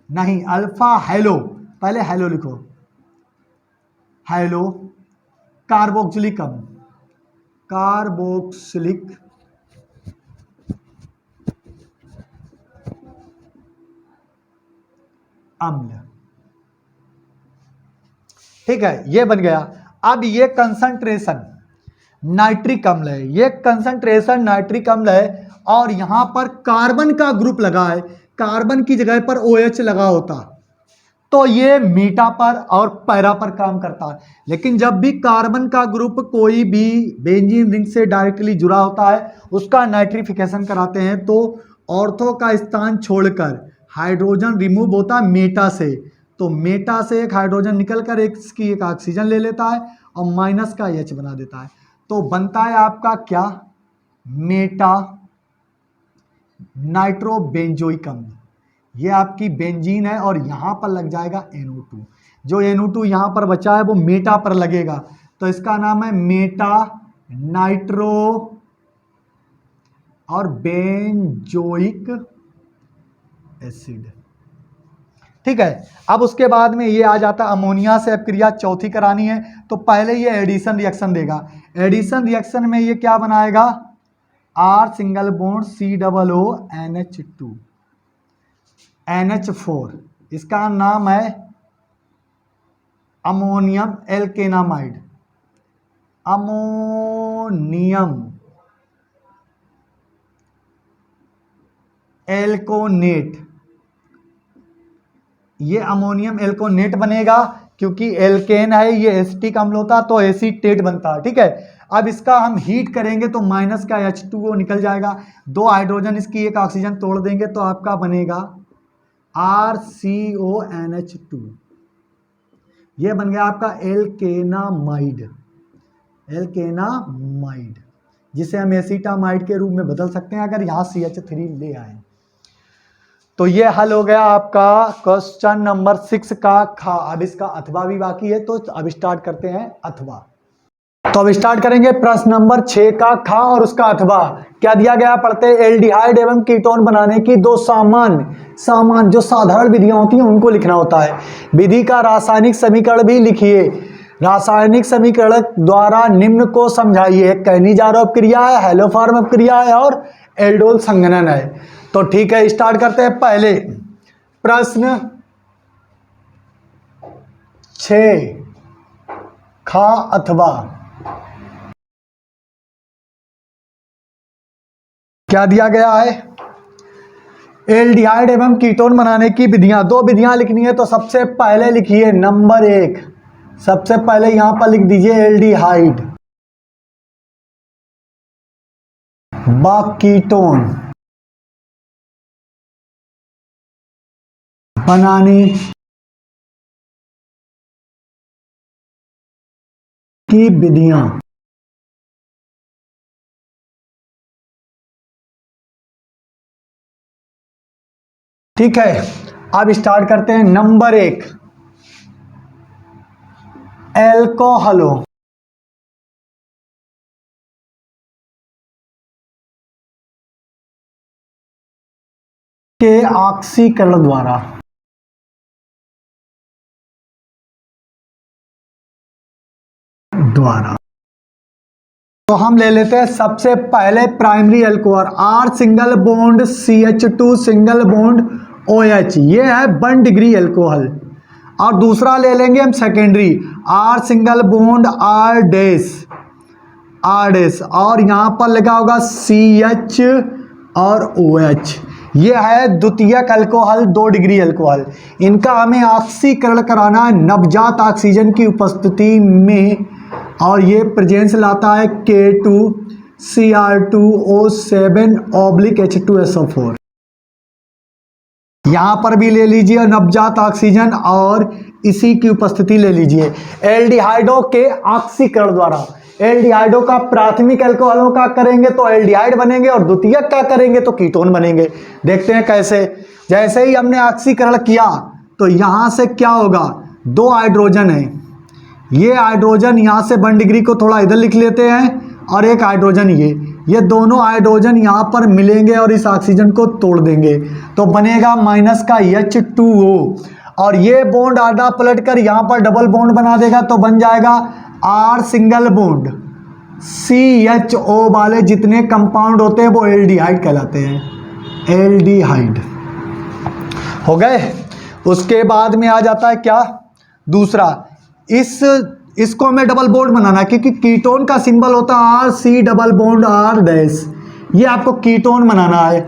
नहीं, अल्फा हेलो, पहले हेलो लिखो, हेलो कार्बोक्सिलिक अम्ल, कार्बोक्सिलिक अम्ल। ठीक है, ये बन गया। अब ये कंसंट्रेशन नाइट्रिक अम्ल है, ये कंसंट्रेशन नाइट्रिक अम्ल है और यहां पर कार्बन का ग्रुप लगा है, कार्बन की जगह पर OH लगा होता तो ये मीटा पर और पैरा पर काम करता है। लेकिन जब भी कार्बन का ग्रुप कोई भी बेंजीन रिंग से डायरेक्टली जुड़ा होता है उसका नाइट्रिफिकेशन कराते हैं तो ऑर्थो का स्थान छोड़कर हाइड्रोजन रिमूव होता है मेटा से, तो मेटा से एक हाइड्रोजन निकलकर इसकी एक ऑक्सीजन ले लेता है और माइनस का H बना देता है, तो बनता है आपका क्या, मेटा नाइट्रोबेंजोइक अम्ल। ये आपकी बेंजीन है और यहाँ पर लग जाएगा NO2, जो NO2 यहाँ पर बचा है वो मेटा पर लगेगा, तो इसका नाम है मेटा नाइट्रो और बेंजोइक एसिड। ठीक है, अब उसके बाद में ये आ जाता है अमोनिया से अपक्रिया चौथी करानी है तो पहले ये एडिशन रिएक्शन देगा। एडिशन रिएक्शन में ये क्या बनाएगा, R single bond COONH2 NH4, इसका नाम है अमोनियम एल्केनामाइड, अमोनियम एल्कोनेट। ये अमोनियम एल्कोनेट बनेगा क्योंकि एल्केन है, ये एसिटिक अम्ल होता तो एसीटेट बनता है। ठीक है, अब इसका हम हीट करेंगे तो माइनस का H2O निकल जाएगा, 2 हाइड्रोजन इसकी एक ऑक्सीजन तोड़ देंगे तो आपका बनेगा RCONH2, ये बन गया आपका एल्केनामाइड, एल्केनामाइड जिसे हम एसीटामाइड के रूप में बदल सकते हैं अगर यहाँ CH3 ले आए। तो ये हल हो गया आपका क्वेश्चन नंबर 6 का खा। अब इसका अथवा भी बाकी है तो अब स्टार्ट करते हैं अथवा। तो अब स्टार्ट करेंगे प्रश्न नंबर 6 का खा और उसका अथवा क्या दिया गया पढ़ते हैं। एल्डिहाइड एवं कीटोन बनाने की 2 सामान्य जो साधारण विधियां होती हैं उनको लिखना होता है। विधि का रासायनिक समीकरण भी लिखिए। रासायनिक समीकरण द्वारा निम्न को समझाइए। कैनिजारो अपक्रिया है, हेलोफॉर्म अपक्रिया है और एल्डोल संघनन है। तो ठीक है, स्टार्ट करते हैं। पहले प्रश्न 6, खा अथवा क्या दिया गया है? एल्डिहाइड एवं कीटोन बनाने की विधियां, 2 विधियां लिखनी है। तो सबसे पहले लिखिए नंबर 1, सबसे पहले यहां पर लिख दीजिए एल्डिहाइड व कीटोन बनाने की विधियां। ठीक है, अब स्टार्ट करते हैं। नंबर 1, एल्कोहलों के ऑक्सीकरण द्वारा। तो हम ले लेते हैं सबसे पहले primary alcohol, R single bond CH2 single bond OH, ये है 1 डिग्री अल्कोहल। और दूसरा ले लेंगे हम secondary, R single bond R dash, और यहां पर लिखा होगा CH और OH, ये है द्वितीयक अल्कोहल, 2 डिग्री अल्कोहल। इनका हमें ऑक्सीकरण कराना है नवजात ऑक्सीजन की उपस्थिति में, और ये प्रेजेंस लाता है K2Cr2O7/H2SO4। यहां पर भी ले लीजिए नवजात ऑक्सीजन और इसी की उपस्थिति ले लीजिए। एल्डिहाइडों के ऑक्सीकरण द्वारा, एल्डिहाइडों का प्राथमिक अल्कोहलों का करेंगे तो एल्डिहाइड बनेंगे, और द्वितीयक का करेंगे तो कीटोन बनेंगे। देखते हैं कैसे। जैसे ही हमने ऑक्सीकरण किया तो यहां से क्या होगा, 2 हाइड्रोजन है, ये हाइड्रोजन यहाँ से 1 डिग्री को थोड़ा इधर लिख लेते हैं, और एक हाइड्रोजन ये दोनों हाइड्रोजन यहाँ पर मिलेंगे और इस ऑक्सीजन को तोड़ देंगे, तो बनेगा माइनस का H2O, और ये बॉन्ड आधा पलट कर यहाँ पर डबल बॉन्ड बना देगा, तो बन जाएगा R सिंगल बॉन्ड CHO वाले जितने कंपाउंड होते हैं वो एल्डिहाइड कहलाते हैं, एल्डिहाइड हो गए। उसके बाद में आ जाता है क्या, दूसरा, इसको हमें डबल बॉन्ड बनाना है, क्योंकि कीटोन का सिंबल होता है RC double bond R dash, ये आपको कीटोन बनाना है।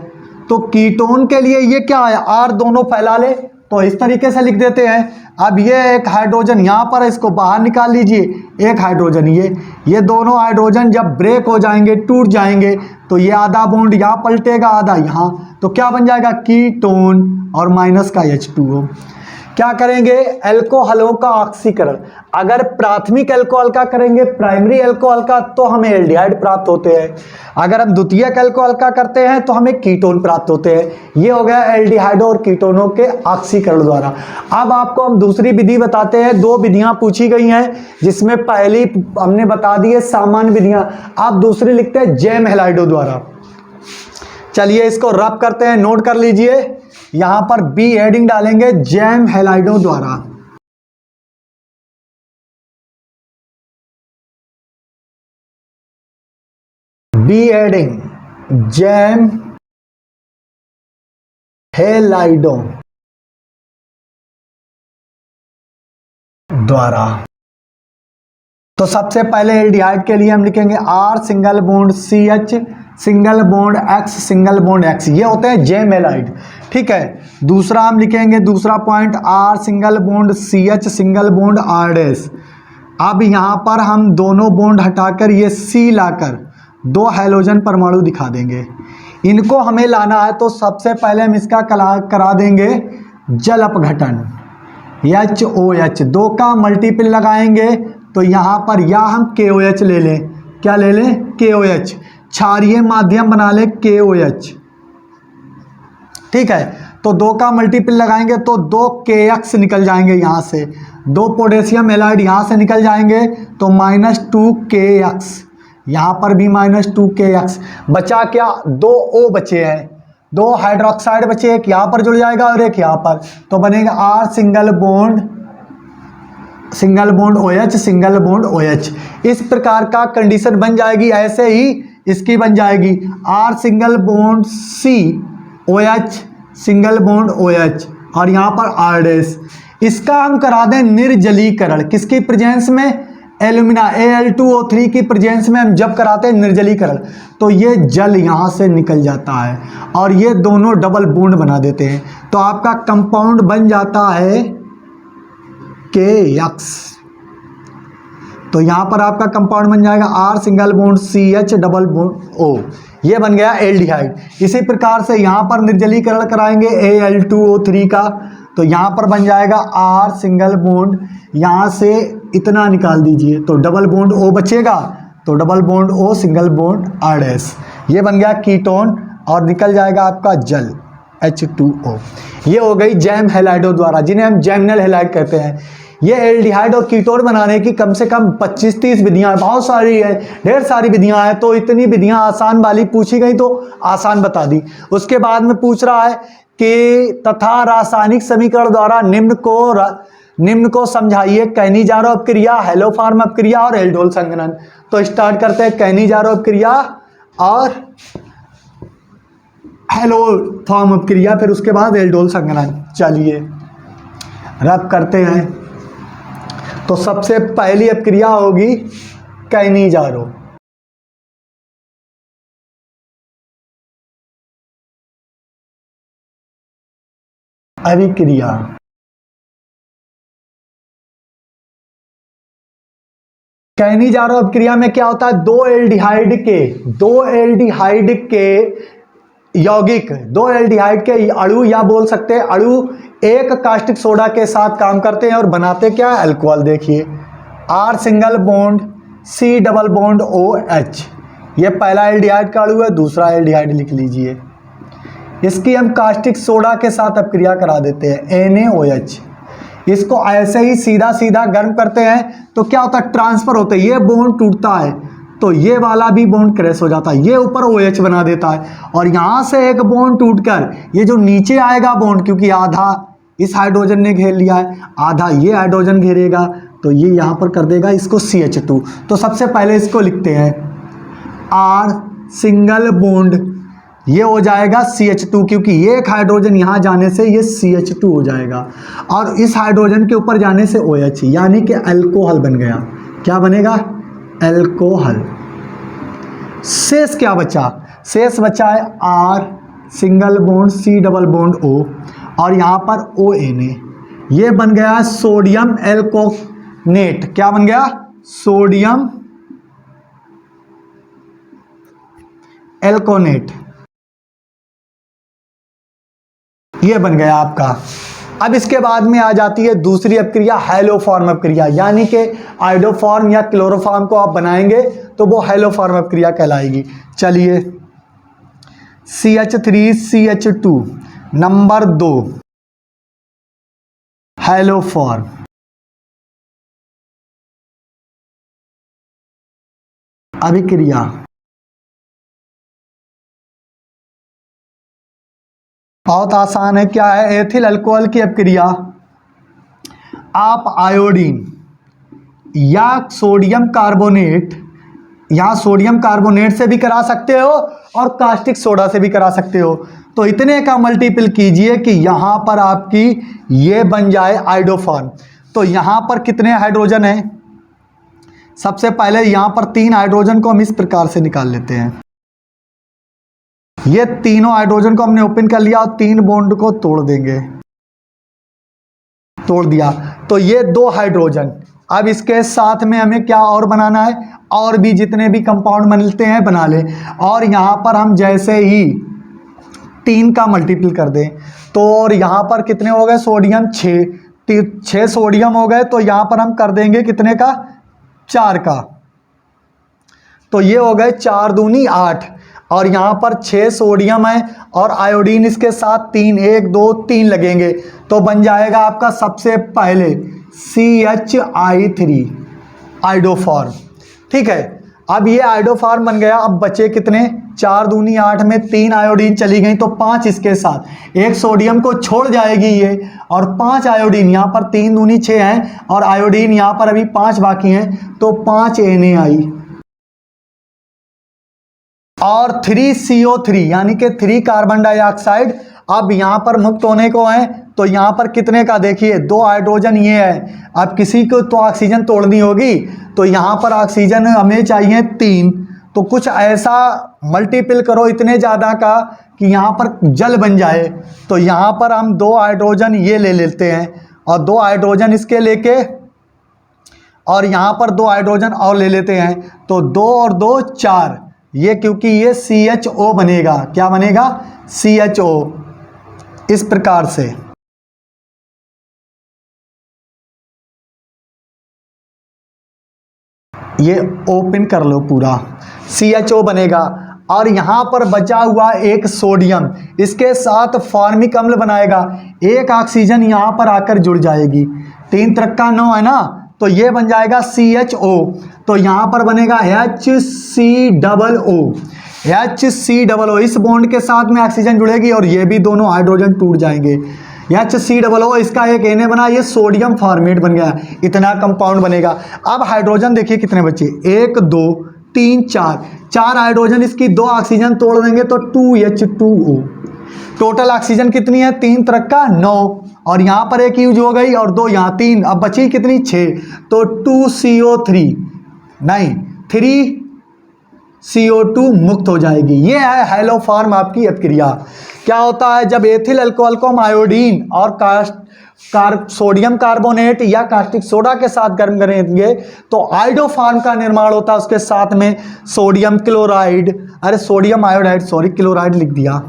तो कीटोन के लिए ये क्या है, R दोनों फैला ले, तो इस तरीके से लिख देते हैं। अब ये एक हाइड्रोजन यहाँ पर, इसको बाहर निकाल लीजिए, एक हाइड्रोजन ये दोनों हाइड्रोजन जब ब्रेक हो जाएंगे, टूट जाएंगे, तो ये आधा बॉन्ड यहाँ पलटेगा, आधा यहाँ, तो क्या बन जाएगा कीटोन, और माइनस का H2O। क्या करेंगे, एल्कोहलों का ऑक्सीकरण। अगर प्राथमिक अल्कोहल का करेंगे, प्राइमरी अल्कोहल का, तो हमें एल्डिहाइड प्राप्त होते हैं। अगर हम द्वितीयक अल्कोहल का करते हैं तो हमें कीटोन प्राप्त होते हैं। ये हो गया एल्डिहाइडों और कीटोनों के ऑक्सीकरण द्वारा। अब आपको हम दूसरी विधि बताते हैं। 2 विधियां पूछी गई हैं, जिसमें पहली हमने बता दी है सामान्य विधियां, आप दूसरी लिखते हैं जैम हैलाइडों द्वारा। चलिए इसको रब करते हैं, नोट कर लीजिए, यहां पर बी हेडिंग डालेंगे जैम हैलाइडों द्वारा। बी हेडिंग जैम हैलाइडों द्वारा। तो सबसे पहले एल्डिहाइड के लिए हम लिखेंगे R single bond CH single bond X single bond X, ये होते हैं जैम हैलाइड। ठीक है, दूसरा हम लिखेंगे, दूसरा point R single bond CH single bond R dash. अब यहाँ पर हम दोनों बॉन्ड हटाकर ये C लाकर 2 हैलोजन परमाणु दिखा देंगे। इनको हमें लाना है, तो सबसे पहले हम इसका करा देंगे जल अपघटन, HOH, 2 का मल्टीपल लगाएंगे, तो यहाँ पर या हम KOH ले लें, क्या ले लें, KOH, क्षारीय माध्यम बना ले KOH। ठीक है, तो 2 का मल्टीपल लगाएंगे तो 2 KX निकल जाएंगे, यहाँ से 2 पोटेशियम हैलाइड यहाँ से निकल जाएंगे, तो -2 KX, यहाँ पर भी -2 KX। बचा क्या, 2 O बचे हैं, 2 हाइड्रोक्साइड बचे, एक यहाँ पर जुड़ जाएगा और एक यहाँ पर, तो बनेगा R single bond OH single bond OH। इस प्रकार का कंडीशन बन जाएगी। ऐसे ही इसकी बन जाएगी R single bond C OH single bond OH और यहाँ पर R-, इसका हम करा दें निर्जलीकरण, किसकी प्रेजेंस में, एल्यूमिना Al2O3 की प्रेजेंस में हम जब कराते हैं निर्जलीकरण तो ये जल यहाँ से निकल जाता है और ये दोनों डबल बॉन्ड बना देते हैं, तो आपका कंपाउंड बन जाता है KX। तो यहाँ पर आपका कंपाउंड बन जाएगा R single bond CH double bond O, ये बन गया एल्डिहाइड। इसी प्रकार से यहाँ पर निर्जलीकरण कराएंगे Al2O3 का, तो यहाँ पर बन जाएगा R सिंगल बॉन्ड, यहाँ से इतना निकाल दीजिए तो डबल बॉन्ड O बचेगा, तो double bond O single bond R-, ये बन गया कीटोन और निकल जाएगा आपका जल H2O। ये हो गई जैम हैलाइडों द्वारा, जिन्हें हम जैमिनल हैलाइड कहते हैं। ये एल्डिहाइड और कीटोन बनाने की कम से कम 25-30 विधियाँ, बहुत सारी है, ढेर सारी विधियाँ हैं। तो इतनी विधियाँ आसान वाली पूछी गई तो आसान बता दी। उसके बाद में पूछ रहा है कि तथा रासायनिक समीकरण द्वारा निम्न को समझाइए, कैनिजारो अपक्रिया, हेलोफॉर्म अपक्रिया और एल्डोल संघनन। तो स्टार्ट करते हैं कैनिजारो अपक्रिया और हेलोफॉर्म अपक्रिया, फिर उसके बाद एल्डोल संघनन। चलिए रब करते हैं। तो सबसे पहली अपक्रिया होगी कैनिजारो। अभिक्रिया कैनिजारो अपक्रिया में क्या होता है, दो एल्डिहाइड के यौगिक, दो एल्डिहाइड के अणु या बोल सकते हैं अणु एक कास्टिक सोडा के साथ काम करते हैं और बनाते क्या है, अल्कोहल। देखिए R single bond C double bond OH, ये पहला एल्डिहाइड का अणु है, दूसरा एल्डिहाइड लिख लीजिए। इसकी हम कास्टिक सोडा के साथ अपक्रिया करा देते हैं NaOH। इसको ऐसे ही सीधा सीधा गर्म करते हैं तो क्या होता है, ट्रांसफर होता है, ये बॉन्ड टूटता है तो ये वाला भी बॉन्ड क्रैश हो जाता है, ये ऊपर OH बना देता है और यहाँ से एक बॉन्ड टूटकर ये जो नीचे आएगा बॉन्ड, क्योंकि आधा इस हाइड्रोजन ने घेर लिया है, आधा ये हाइड्रोजन घेरेगा, तो ये यहाँ पर कर देगा इसको CH2। तो सबसे पहले इसको लिखते हैं R सिंगल बॉन्ड, ये हो जाएगा CH2, क्योंकि ये एक हाइड्रोजन यहाँ जाने से ये CH2 हो जाएगा और इस हाइड्रोजन के ऊपर जाने से OH, यानी कि अल्कोहल बन गया। क्या बनेगा, अल्कोहल। शेष क्या बचा, शेष बचा है R single bond C double bond O और यहाँ पर ONA, ये बन गया सोडियम एल्कोनेट। क्या बन गया, सोडियम एल्कोनेट, ये बन गया आपका। अब इसके बाद में आ जाती है दूसरी अपक्रिया, हेलोफॉर्म अपक्रिया, यानी कि आइडोफॉर्म या क्लोरोफॉर्म को आप बनाएंगे तो वो हेलोफॉर्म अपक्रिया कहलाएगी। चलिए CH3CH2 नंबर 2 हेलोफॉर्म। अभिक्रिया बहुत आसान है, क्या है, एथिल अल्कोहल की अपक्रिया आप आयोडीन या सोडियम कार्बोनेट, यहाँ सोडियम कार्बोनेट से भी करा सकते हो और कास्टिक सोडा से भी करा सकते हो। तो इतने का मल्टीपल कीजिए कि यहाँ पर आपकी ये बन जाए आइडोफॉर्म। तो यहाँ पर कितने हाइड्रोजन हैं, सबसे पहले यहाँ पर 3 हाइड्रोजन को हम इस प्रकार से निकाल लेते हैं। ये तीनों हाइड्रोजन को हमने ओपन कर लिया और 3 बॉन्ड को तोड़ देंगे, तोड़ दिया तो ये 2 हाइड्रोजन। अब इसके साथ में हमें क्या और बनाना है, और भी जितने भी कंपाउंड मिलते हैं बना ले। और यहाँ पर हम जैसे ही 3 का मल्टीपल कर दें तो और यहाँ पर कितने हो गए, सोडियम 6 सोडियम हो गए, तो यहाँ पर हम कर देंगे कितने का, 4 का। तो ये हो गए 4 दूनी 8 और यहाँ पर 6 सोडियम है और आयोडीन इसके साथ 3, 1 2 3 लगेंगे तो बन जाएगा आपका सबसे पहले CH3 आइडोफॉर्म। ठीक है, अब ये आइडोफॉर्म बन गया। अब बचे कितने, 4 दूनी 8 में 3 आयोडीन चली गई तो 5 इसके साथ, 1 सोडियम को छोड़ जाएगी ये और 5 आयोडीन, यहाँ पर 3 दूनी 6 हैं और आयोडीन यहाँ पर अभी 5 बाकी हैं तो 5 Na आई और 3CO3 यानी कि 3 कार्बन डाइऑक्साइड अब यहाँ पर मुक्त होने को है। तो यहाँ पर कितने का देखिए 2 हाइड्रोजन ये है। अब किसी को तो ऑक्सीजन तोड़नी होगी, तो यहाँ पर ऑक्सीजन हमें चाहिए 3। तो कुछ ऐसा मल्टीपल करो इतने ज़्यादा का कि यहाँ पर जल बन जाए। तो यहाँ पर हम 2 हाइड्रोजन ये ले लेते हैं और 2 हाइड्रोजन इसके लेके और यहाँ पर 2 हाइड्रोजन और ले लेते हैं। तो 2 और 2 4, ये क्योंकि ये CHO बनेगा। क्या बनेगा? CHO। इस प्रकार से ये ओपन कर लो पूरा, CHO बनेगा। और यहाँ पर बचा हुआ एक सोडियम, इसके साथ फॉर्मिक अम्ल बनाएगा। एक ऑक्सीजन यहाँ पर आकर जुड़ जाएगी, 3 त्रिका 9 है ना, तो ये बन जाएगा CHO। तो यहाँ पर बनेगा HCOO। HCOO इस बॉन्ड के साथ में ऑक्सीजन जुड़ेगी और ये भी दोनों हाइड्रोजन टूट जाएंगे। HCOO इसका एक Na बना, ये सोडियम फॉर्मेट बन गया। इतना कंपाउंड बनेगा। अब हाइड्रोजन देखिए कितने बचे, 1 2 3 4 हाइड्रोजन, इसकी 2 ऑक्सीजन तोड़ देंगे तो 2H2O। टोटल ऑक्सीजन कितनी है? 3 त्रिका 9 और यहाँ पर एक यूज हो गई और 2 यहाँ 3, अब बची कितनी 6। तो 2CO3 नहीं 3CO2 मुक्त हो जाएगी। ये है हैलोफॉर्म आपकी अभिक्रिया। क्या होता है जब एथिल अल्कोहल को हम आयोडीन और सोडियम कार्बोनेट या कास्टिक सोडा के साथ गर्म करेंगे तो आयोडोफॉर्म का निर्माण होता है। उसके साथ में सोडियम क्लोराइड, अरे सोडियम आयोडाइड, सॉरी क्लोराइड लिख दिया,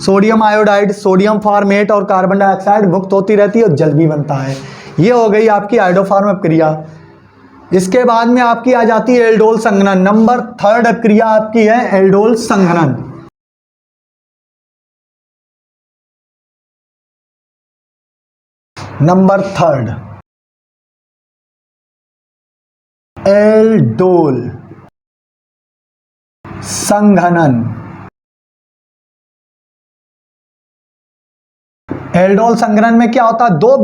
सोडियम आयोडाइड, सोडियम फॉर्मेट और कार्बन डाइऑक्साइड मुक्त होती रहती है और जल भी बनता है। ये हो गई आपकी आयोडोफॉर्म अभिक्रिया। इसके बाद में आपकी आ जाती है एल्डोल संघनन। नंबर 3 अभिक्रिया आपकी है एल्डोल संघनन। नंबर 3 एल्डोल संघनन। एल्डोल संघनन में क्या होता है? दो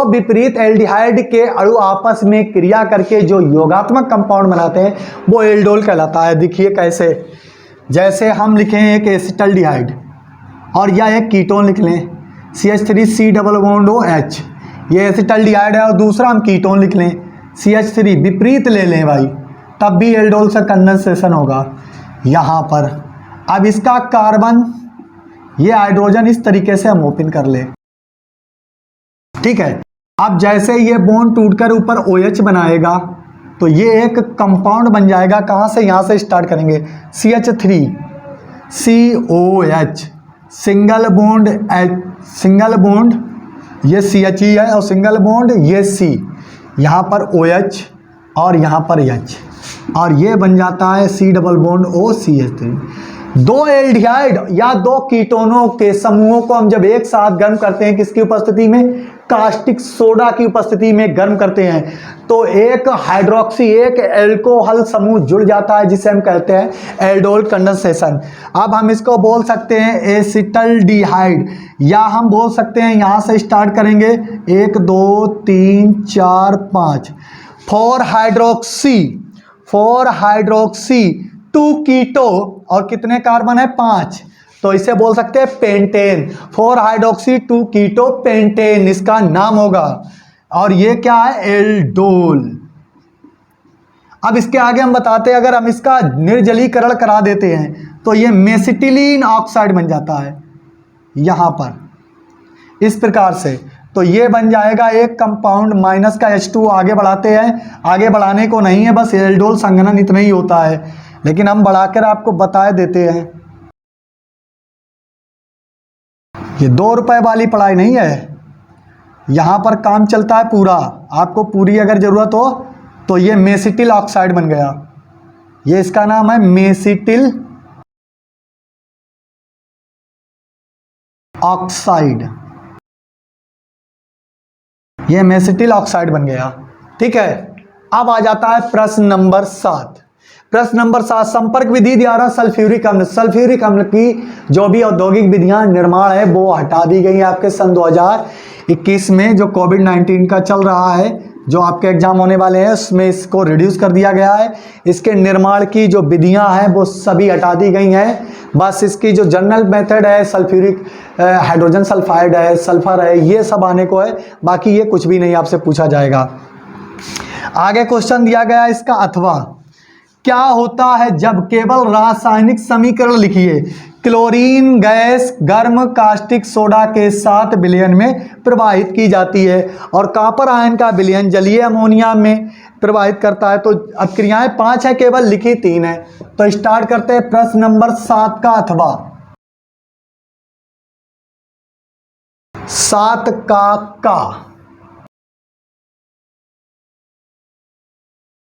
विपरीत एल्डिहाइड के अणु आपस में क्रिया करके जो योगात्मक कंपाउंड बनाते हैं वो एल्डोल कहलाता है। देखिए कैसे, जैसे हम लिखें एक एसिटल्डिहाइड और या एक कीटोन लिख लें CH3C=OH, ये एसिटल्डिहाइड है, और दूसरा हम कीटोन लिख लें CH3, विपरीत ले लें भाई, तब भी एल्डोल से कंडेंसेशन होगा। यहाँ पर अब इसका कार्बन, ये हाइड्रोजन इस तरीके से हम ओपन कर ले, ठीक है। अब जैसे ये बॉन्ड टूटकर ऊपर OH बनाएगा तो ये एक कंपाउंड बन जाएगा। कहाँ से? यहाँ से स्टार्ट करेंगे, CH3COH, सिंगल बॉन्ड ये CH ही है और सिंगल बॉन्ड ये C, यहाँ पर OH और यहाँ पर H, और ये बन जाता है C=O CH3। 2 एल्डिहाइड या 2 कीटोनों के समूहों को हम जब एक साथ गर्म करते हैं, किसकी उपस्थिति में? कास्टिक सोडा की उपस्थिति में गर्म करते हैं, तो एक हाइड्रोक्सी, एक एल्कोहल समूह जुड़ जाता है जिसे हम कहते हैं एल्डोल कंडेंसेशन। अब हम इसको बोल सकते हैं एसिटल्डिहाइड, या हम बोल सकते हैं, यहाँ से स्टार्ट करेंगे 1 2 3 4 5 4 हाइड्रोक्सी 2 कीटो, और कितने कार्बन है? 5, तो इसे बोल सकते हैं पेंटेन। 4 हाइड्रोक्सी 2 कीटो पेंटेन इसका नाम होगा, और ये क्या है? एल्डोल। अब इसके आगे हम बताते हैं, अगर हम इसका निर्जलीकरण करा देते हैं तो ये मेसिटिलीन ऑक्साइड बन जाता है यहाँ पर इस प्रकार से। तो ये बन जाएगा एक कंपाउंड, माइनस का H2 आगे बढ़ाते हैं। आगे बढ़ाने को नहीं है, बस एल्डोल संघनन इतना ही होता है, लेकिन हम बढ़ाकर आपको बता देते हैं। ये 2 रुपए वाली पढ़ाई नहीं है, यहाँ पर काम चलता है पूरा। आपको पूरी अगर ज़रूरत हो तो ये मेसिटिल ऑक्साइड बन गया, ये इसका नाम है मेसिटिल ऑक्साइड, ये मेसिटिल ऑक्साइड बन गया, ठीक है। अब आ जाता है प्रश्न नंबर 7। प्रश्न नंबर 7, संपर्क विधि द्वारा सल्फ्यूरिक अम्ल की जो भी औद्योगिक विधियां निर्माण है वो हटा दी गई है आपके सन 2021 में, जो कोविड-19 का चल रहा है, जो आपके एग्जाम होने वाले हैं उसमें इसको रिड्यूस कर दिया गया है। इसके निर्माण की जो विधियां हैं वो सभी हटा दी गई हैं। बस इसकी जो जनरल मेथड है, सल्फ्यूरिक हाइड्रोजन सल्फाइड है, सल्फर है, ये सब आने को है। बाकी ये कुछ भी नहीं आपसे पूछा जाएगा। आगे क्वेश्चन दिया गया इसका अथवा क्या होता है जब केवल रासायनिक समीकरण लिखिए। क्लोरीन गैस गर्म कास्टिक सोडा के साथ विलयन में प्रवाहित की जाती है और कॉपर आयन का विलयन जलीय अमोनिया में प्रवाहित करता है। तो अब क्रियाएं 5 है, केवल लिखी 3 है। तो स्टार्ट करते हैं प्रश्न नंबर 7 का अथवा। 7 का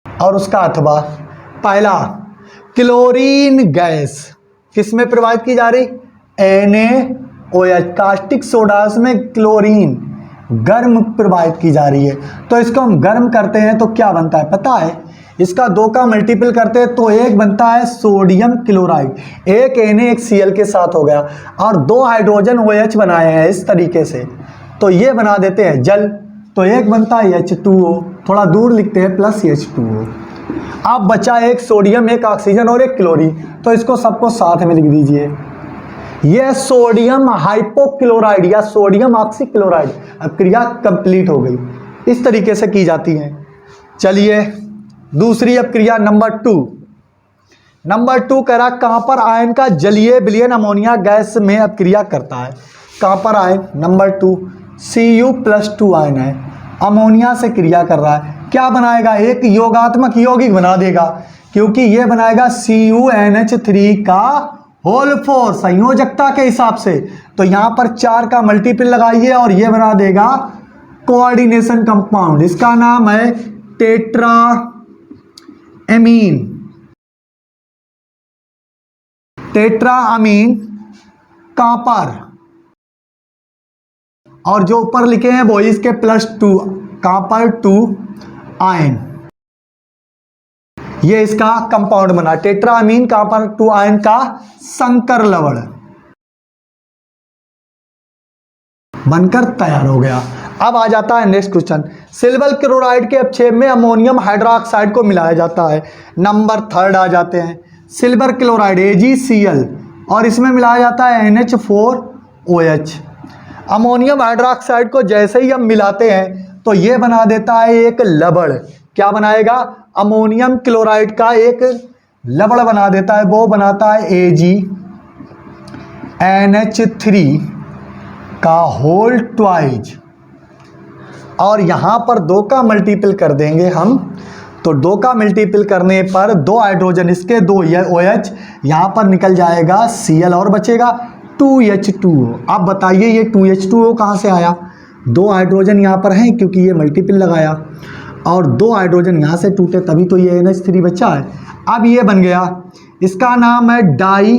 और उसका अथवा। पहला, क्लोरीन गैस किस में प्रवाहित की जा रही? NaOH कास्टिक सोडा में क्लोरीन गर्म प्रवाहित की जा रही है। तो इसको हम गर्म करते हैं तो क्या बनता है पता है? इसका 2 का मल्टीपल करते हैं तो एक बनता है सोडियम क्लोराइड, एक Na एक Cl के साथ हो गया और 2 हाइड्रोजन OH बनाए हैं इस तरीके से। तो ये बना देते हैं जल, तो एक बनता है H2O, थोड़ा दूर लिखते हैं प्लस H2O। अब बचा एक सोडियम, एक ऑक्सीजन और एक क्लोरीन, तो इसको सबको साथ में लिख दीजिए। यह सोडियम हाइपोक्लोराइड या सोडियम ऑक्सीक्लोराइड। अब क्रिया कंप्लीट हो गई। इस तरीके से की जाती है। चलिए दूसरी अब क्रिया नंबर 2। नंबर 2 करा कॉपर आयन का जलीय विलयन अमोनिया गैस में अब क्रिया करता है। Copper ion number 2 Cu+2 ion है, अमोनिया से क्रिया कर रहा है। क्या बनाएगा? एक योगात्मक यौगिक बना देगा, क्योंकि ये बनाएगा CuNH3 का होल 4 संयोजकता के हिसाब से। तो यहां पर 4 का मल्टीपल लगाइए और ये बना देगा कोऑर्डिनेशन कंपाउंड। इसका नाम है tetra amine. Tetra amine copper, और जो ऊपर लिखे हैं वो इसके +2 कॉपर 2 आयन, ये इसका कंपाउंड बना टेट्रा अमीन कॉपर 2 आयन का संकर लवण बनकर तैयार हो गया। अब आ जाता है नेक्स्ट क्वेश्चन। सिल्वर क्लोराइड के अपक्षेप में अमोनियम हाइड्रोक्साइड को मिलाया जाता है। नंबर 3 आ जाते हैं। सिल्वर क्लोराइड AgCl और इसमें मिलाया जाता है NH4OH। अमोनियम हाइड्रोक्साइड को जैसे ही हम मिलाते हैं तो ये बना देता है एक लवण। क्या बनाएगा? अमोनियम क्लोराइड का एक लवण बना देता है, वो बनाता है AgNH3 का होल ट्वाइज। और यहाँ पर 2 का मल्टीपल कर देंगे हम, तो 2 का मल्टीपल करने पर 2 हाइड्रोजन इसके 2 OH, यहाँ पर निकल जाएगा Cl और बचेगा 2H2O। अब बताइए ये 2H2O कहाँ से आया? 2 हाइड्रोजन यहाँ पर हैं क्योंकि ये मल्टीपल लगाया, और 2 हाइड्रोजन यहाँ से टूटे तभी तो ये NH3 बचा है। अब ये बन गया, इसका नाम है डाई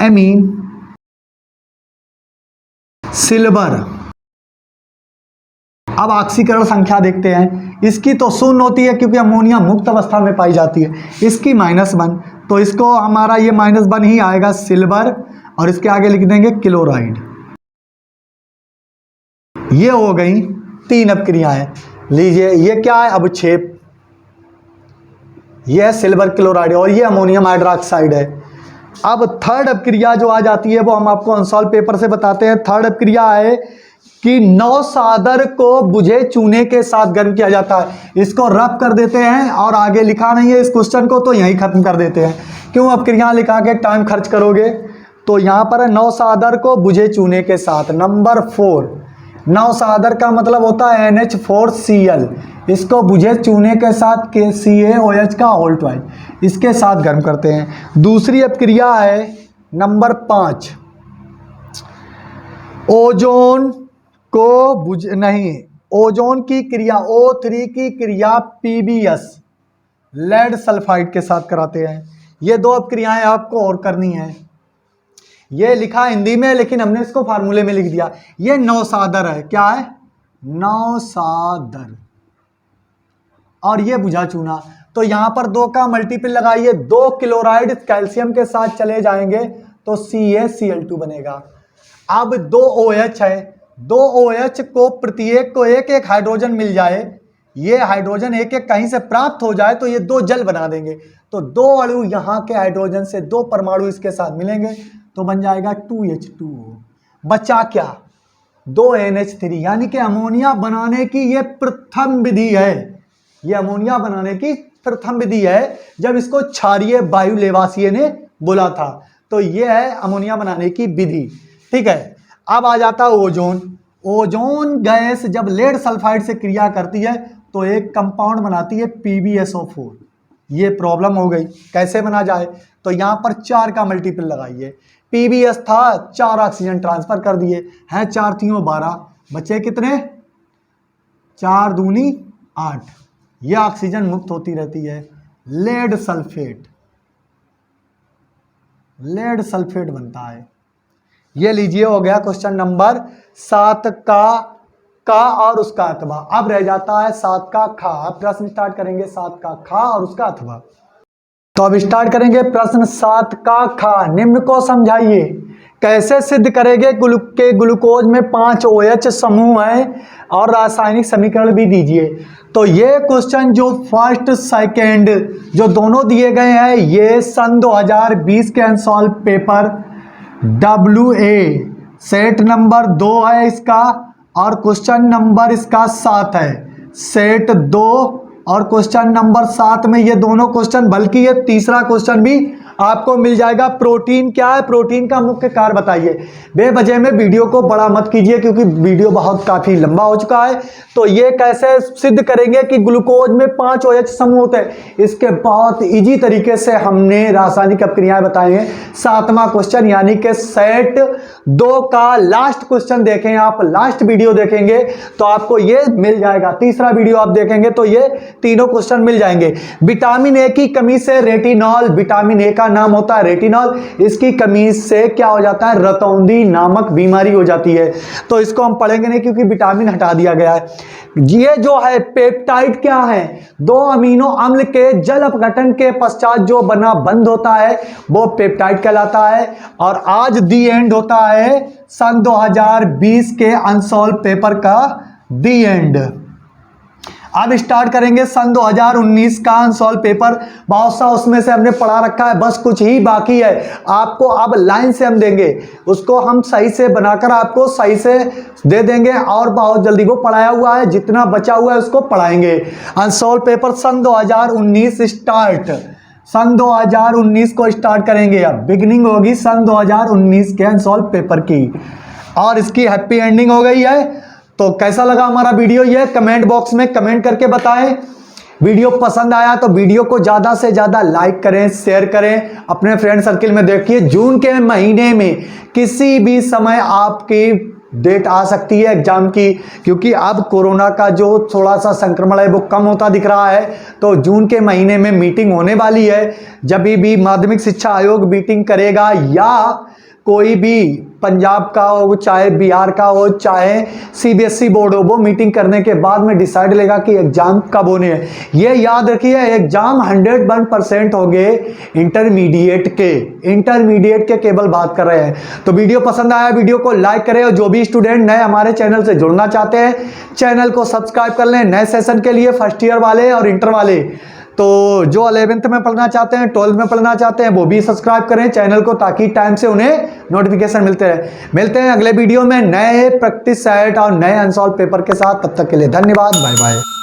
एमीन सिल्वर। अब ऑक्सीकरण संख्या देखते हैं। इसकी तो 0 होती है क्योंकि अमोनिया मुक्त अवस्था में पाई जाती है। इसकी -1, तो इसको हमारा ये -1 ही आएगा सिल्वर, और इसके आगे लिख देंगे क्लोराइड। ये हो गई 3 अपक्रियाएं। लीजिए ये क्या है? अवक्षेप। ये है सिल्वर क्लोराइड और ये अमोनियम हाइड्रोक्साइड है। अब थर्ड अपक्रिया जो आ जाती है वो हम आपको अनसॉल्व पेपर से बताते हैं। थर्ड अपक्रिया है कि नौसादर को बुझे चूने के साथ गर्म किया जाता है। इसको रब कर देते हैं और आगे लिखा नहीं है इस क्वेश्चन को, तो यहीं खत्म कर देते हैं। क्यों अपक्रिया लिखा के टाइम खर्च करोगे? तो यहाँ पर है नौसादर को बुझे चूने के साथ। नंबर 4, नौसादर का मतलब होता है NH4Cl। इसको बुझे चूने के साथ KCaOH का होल ट्वाइज, इसके साथ गर्म करते हैं। दूसरी अपक्रिया है नंबर 5, ओजोन को ओजोन की क्रिया O3 की क्रिया PbS लेड सल्फाइड के साथ कराते हैं। ये 2 अपक्रियाएं आपको और करनी है। ये लिखा हिंदी में लेकिन हमने इसको फार्मूले में लिख दिया। ये नौसादर है। क्या है? नौसादर। और ये बुझा चूना। तो यहां पर 2 का मल्टीपल लगाइए, 2 क्लोराइड कैल्शियम के साथ चले जाएंगे तो CaCl2 बनेगा। अब 2 OH है, दो OH को प्रत्येक को एक एक हाइड्रोजन मिल जाए, ये हाइड्रोजन एक एक कहीं से प्राप्त हो जाए तो ये दो जल बना देंगे। तो दो अणु यहाँ के हाइड्रोजन से, दो परमाणु इसके साथ मिलेंगे तो बन जाएगा 2H2O। बचा क्या? 2NH3, यानी कि अमोनिया बनाने की ये प्रथम विधि है। ये अमोनिया बनाने की प्रथम विधि है जब इसको क्षारीय वायु लेवासीय ने बोला था। तो ये है अमोनिया बनाने की विधि। ठीक है, अब आ जाता है ओजोन। ओजोन गैस जब लेड सल्फाइड से क्रिया करती है तो एक कंपाउंड बनाती है PbSO4। ये प्रॉब्लम हो गई, कैसे बना जाए? तो यहाँ पर 4 का मल्टीपल लगाइए। PbS था, 4 ऑक्सीजन ट्रांसफर कर दिए हैं, 4 3 12, बचे कितने? 4 दूनी 8। ये ऑक्सीजन मुक्त होती रहती है। लेड सल्फेट, लेड सल्फेट बनता है। ये लीजिए, हो गया क्वेश्चन नंबर 7 का और उसका अथवा। अब रह जाता है 7 का खा। अब प्रश्न स्टार्ट करेंगे 7 का खा और उसका अथवा। तो अब स्टार्ट करेंगे प्रश्न 7 का खा। निम्न को समझाइए, कैसे सिद्ध करेंगे के ग्लूकोज में 5 OH समूह है और रासायनिक समीकरण भी दीजिए। तो ये क्वेश्चन जो फर्स्ट सेकेंड जो दोनों दिए गए हैं, ये सन 2020 के unsolved paper WA set number 2 है इसका, और क्वेश्चन नंबर इसका 7 है। सेट 2 और क्वेश्चन नंबर 7 में ये दोनों क्वेश्चन, बल्कि ये तीसरा क्वेश्चन भी आपको मिल जाएगा। प्रोटीन क्या है, प्रोटीन का मुख्य कार्य बताइए। बेवजह में वीडियो को बड़ा मत कीजिए क्योंकि वीडियो बहुत काफी लंबा हो चुका है। तो ये कैसे सिद्ध करेंगे कि ग्लूकोज में 5 OH समूह होते हैं, इसके बहुत इजी तरीके से हमने रासायनिक अपक्रियाएं बताई हैं। 7वां क्वेश्चन यानी कि सेट 2 का लास्ट क्वेश्चन देखें आप, लास्ट वीडियो देखेंगे तो आपको ये मिल जाएगा। तीसरा वीडियो आप देखेंगे तो ये तीनों क्वेश्चन मिल जाएंगे। विटामिन ए की कमी से रेटिनॉल, विटामिन ए का नाम होता है रेटिनॉल, इसकी कमी से क्या हो जाता है? रतौंधी नामक बीमारी हो जाती है। तो इसको हम पढ़ेंगे नहीं क्योंकि विटामिन हटा दिया गया है। ये जो है पेप्टाइड क्या है? 2 अमीनो अम्ल के जल अपघटन के पश्चात जो बना बंद होता है वो पेप्टाइड कहलाता है। और आज दी एंड होता है सन 2020 के अनसॉल्व पेपर का दी एंड। अब स्टार्ट करेंगे सन 2019 का अनसॉल्व पेपर। बहुत सा उसमें से हमने पढ़ा रखा है, बस कुछ ही बाकी है। आपको अब लाइन से हम देंगे, उसको हम सही से बनाकर आपको सही से दे देंगे और बहुत जल्दी वो पढ़ाया हुआ है। जितना बचा हुआ है उसको पढ़ाएंगे। अनसॉल्व पेपर सन 2019 स्टार्ट, सन 2019 को स्टार्ट करेंगे। अब बिगिनिंग होगी सन 2019 के अनसॉल्व पेपर की और इसकी हैप्पी एंडिंग हो गई है। तो कैसा लगा हमारा वीडियो, ये कमेंट बॉक्स में कमेंट करके बताएं। वीडियो पसंद आया तो वीडियो को ज़्यादा से ज़्यादा लाइक करें, शेयर करें, अपने फ्रेंड सर्किल में देखिए। जून के महीने में किसी भी समय आपकी डेट आ सकती है एग्जाम की, क्योंकि अब कोरोना का जो थोड़ा सा संक्रमण है वो कम होता दिख रहा है। तो जून के महीने में मीटिंग होने वाली है। जब भी माध्यमिक शिक्षा आयोग मीटिंग करेगा या कोई भी पंजाब का हो, चाहे बिहार का हो, चाहे CBSE बोर्ड हो, वो मीटिंग करने के बाद में डिसाइड लेगा कि एग्जाम कब होने हैं। ये याद रखिए, एग्जाम 101% होंगे इंटरमीडिएट के केवल बात कर रहे हैं। तो वीडियो पसंद आया, वीडियो को लाइक करें और जो भी स्टूडेंट नए हमारे चैनल से जुड़ना चाहते हैं चैनल को सब्सक्राइब कर लें। नए सेशन के लिए फर्स्ट ईयर वाले और इंटर वाले, तो जो 11th में पढ़ना चाहते हैं, 12th में पढ़ना चाहते हैं, वो भी सब्सक्राइब करें चैनल को ताकि टाइम से उन्हें नोटिफिकेशन मिलते रहे। मिलते हैं अगले वीडियो में नए प्रैक्टिस सेट और नए अनसॉल्व पेपर के साथ। तब तक के लिए धन्यवाद, बाय बाय।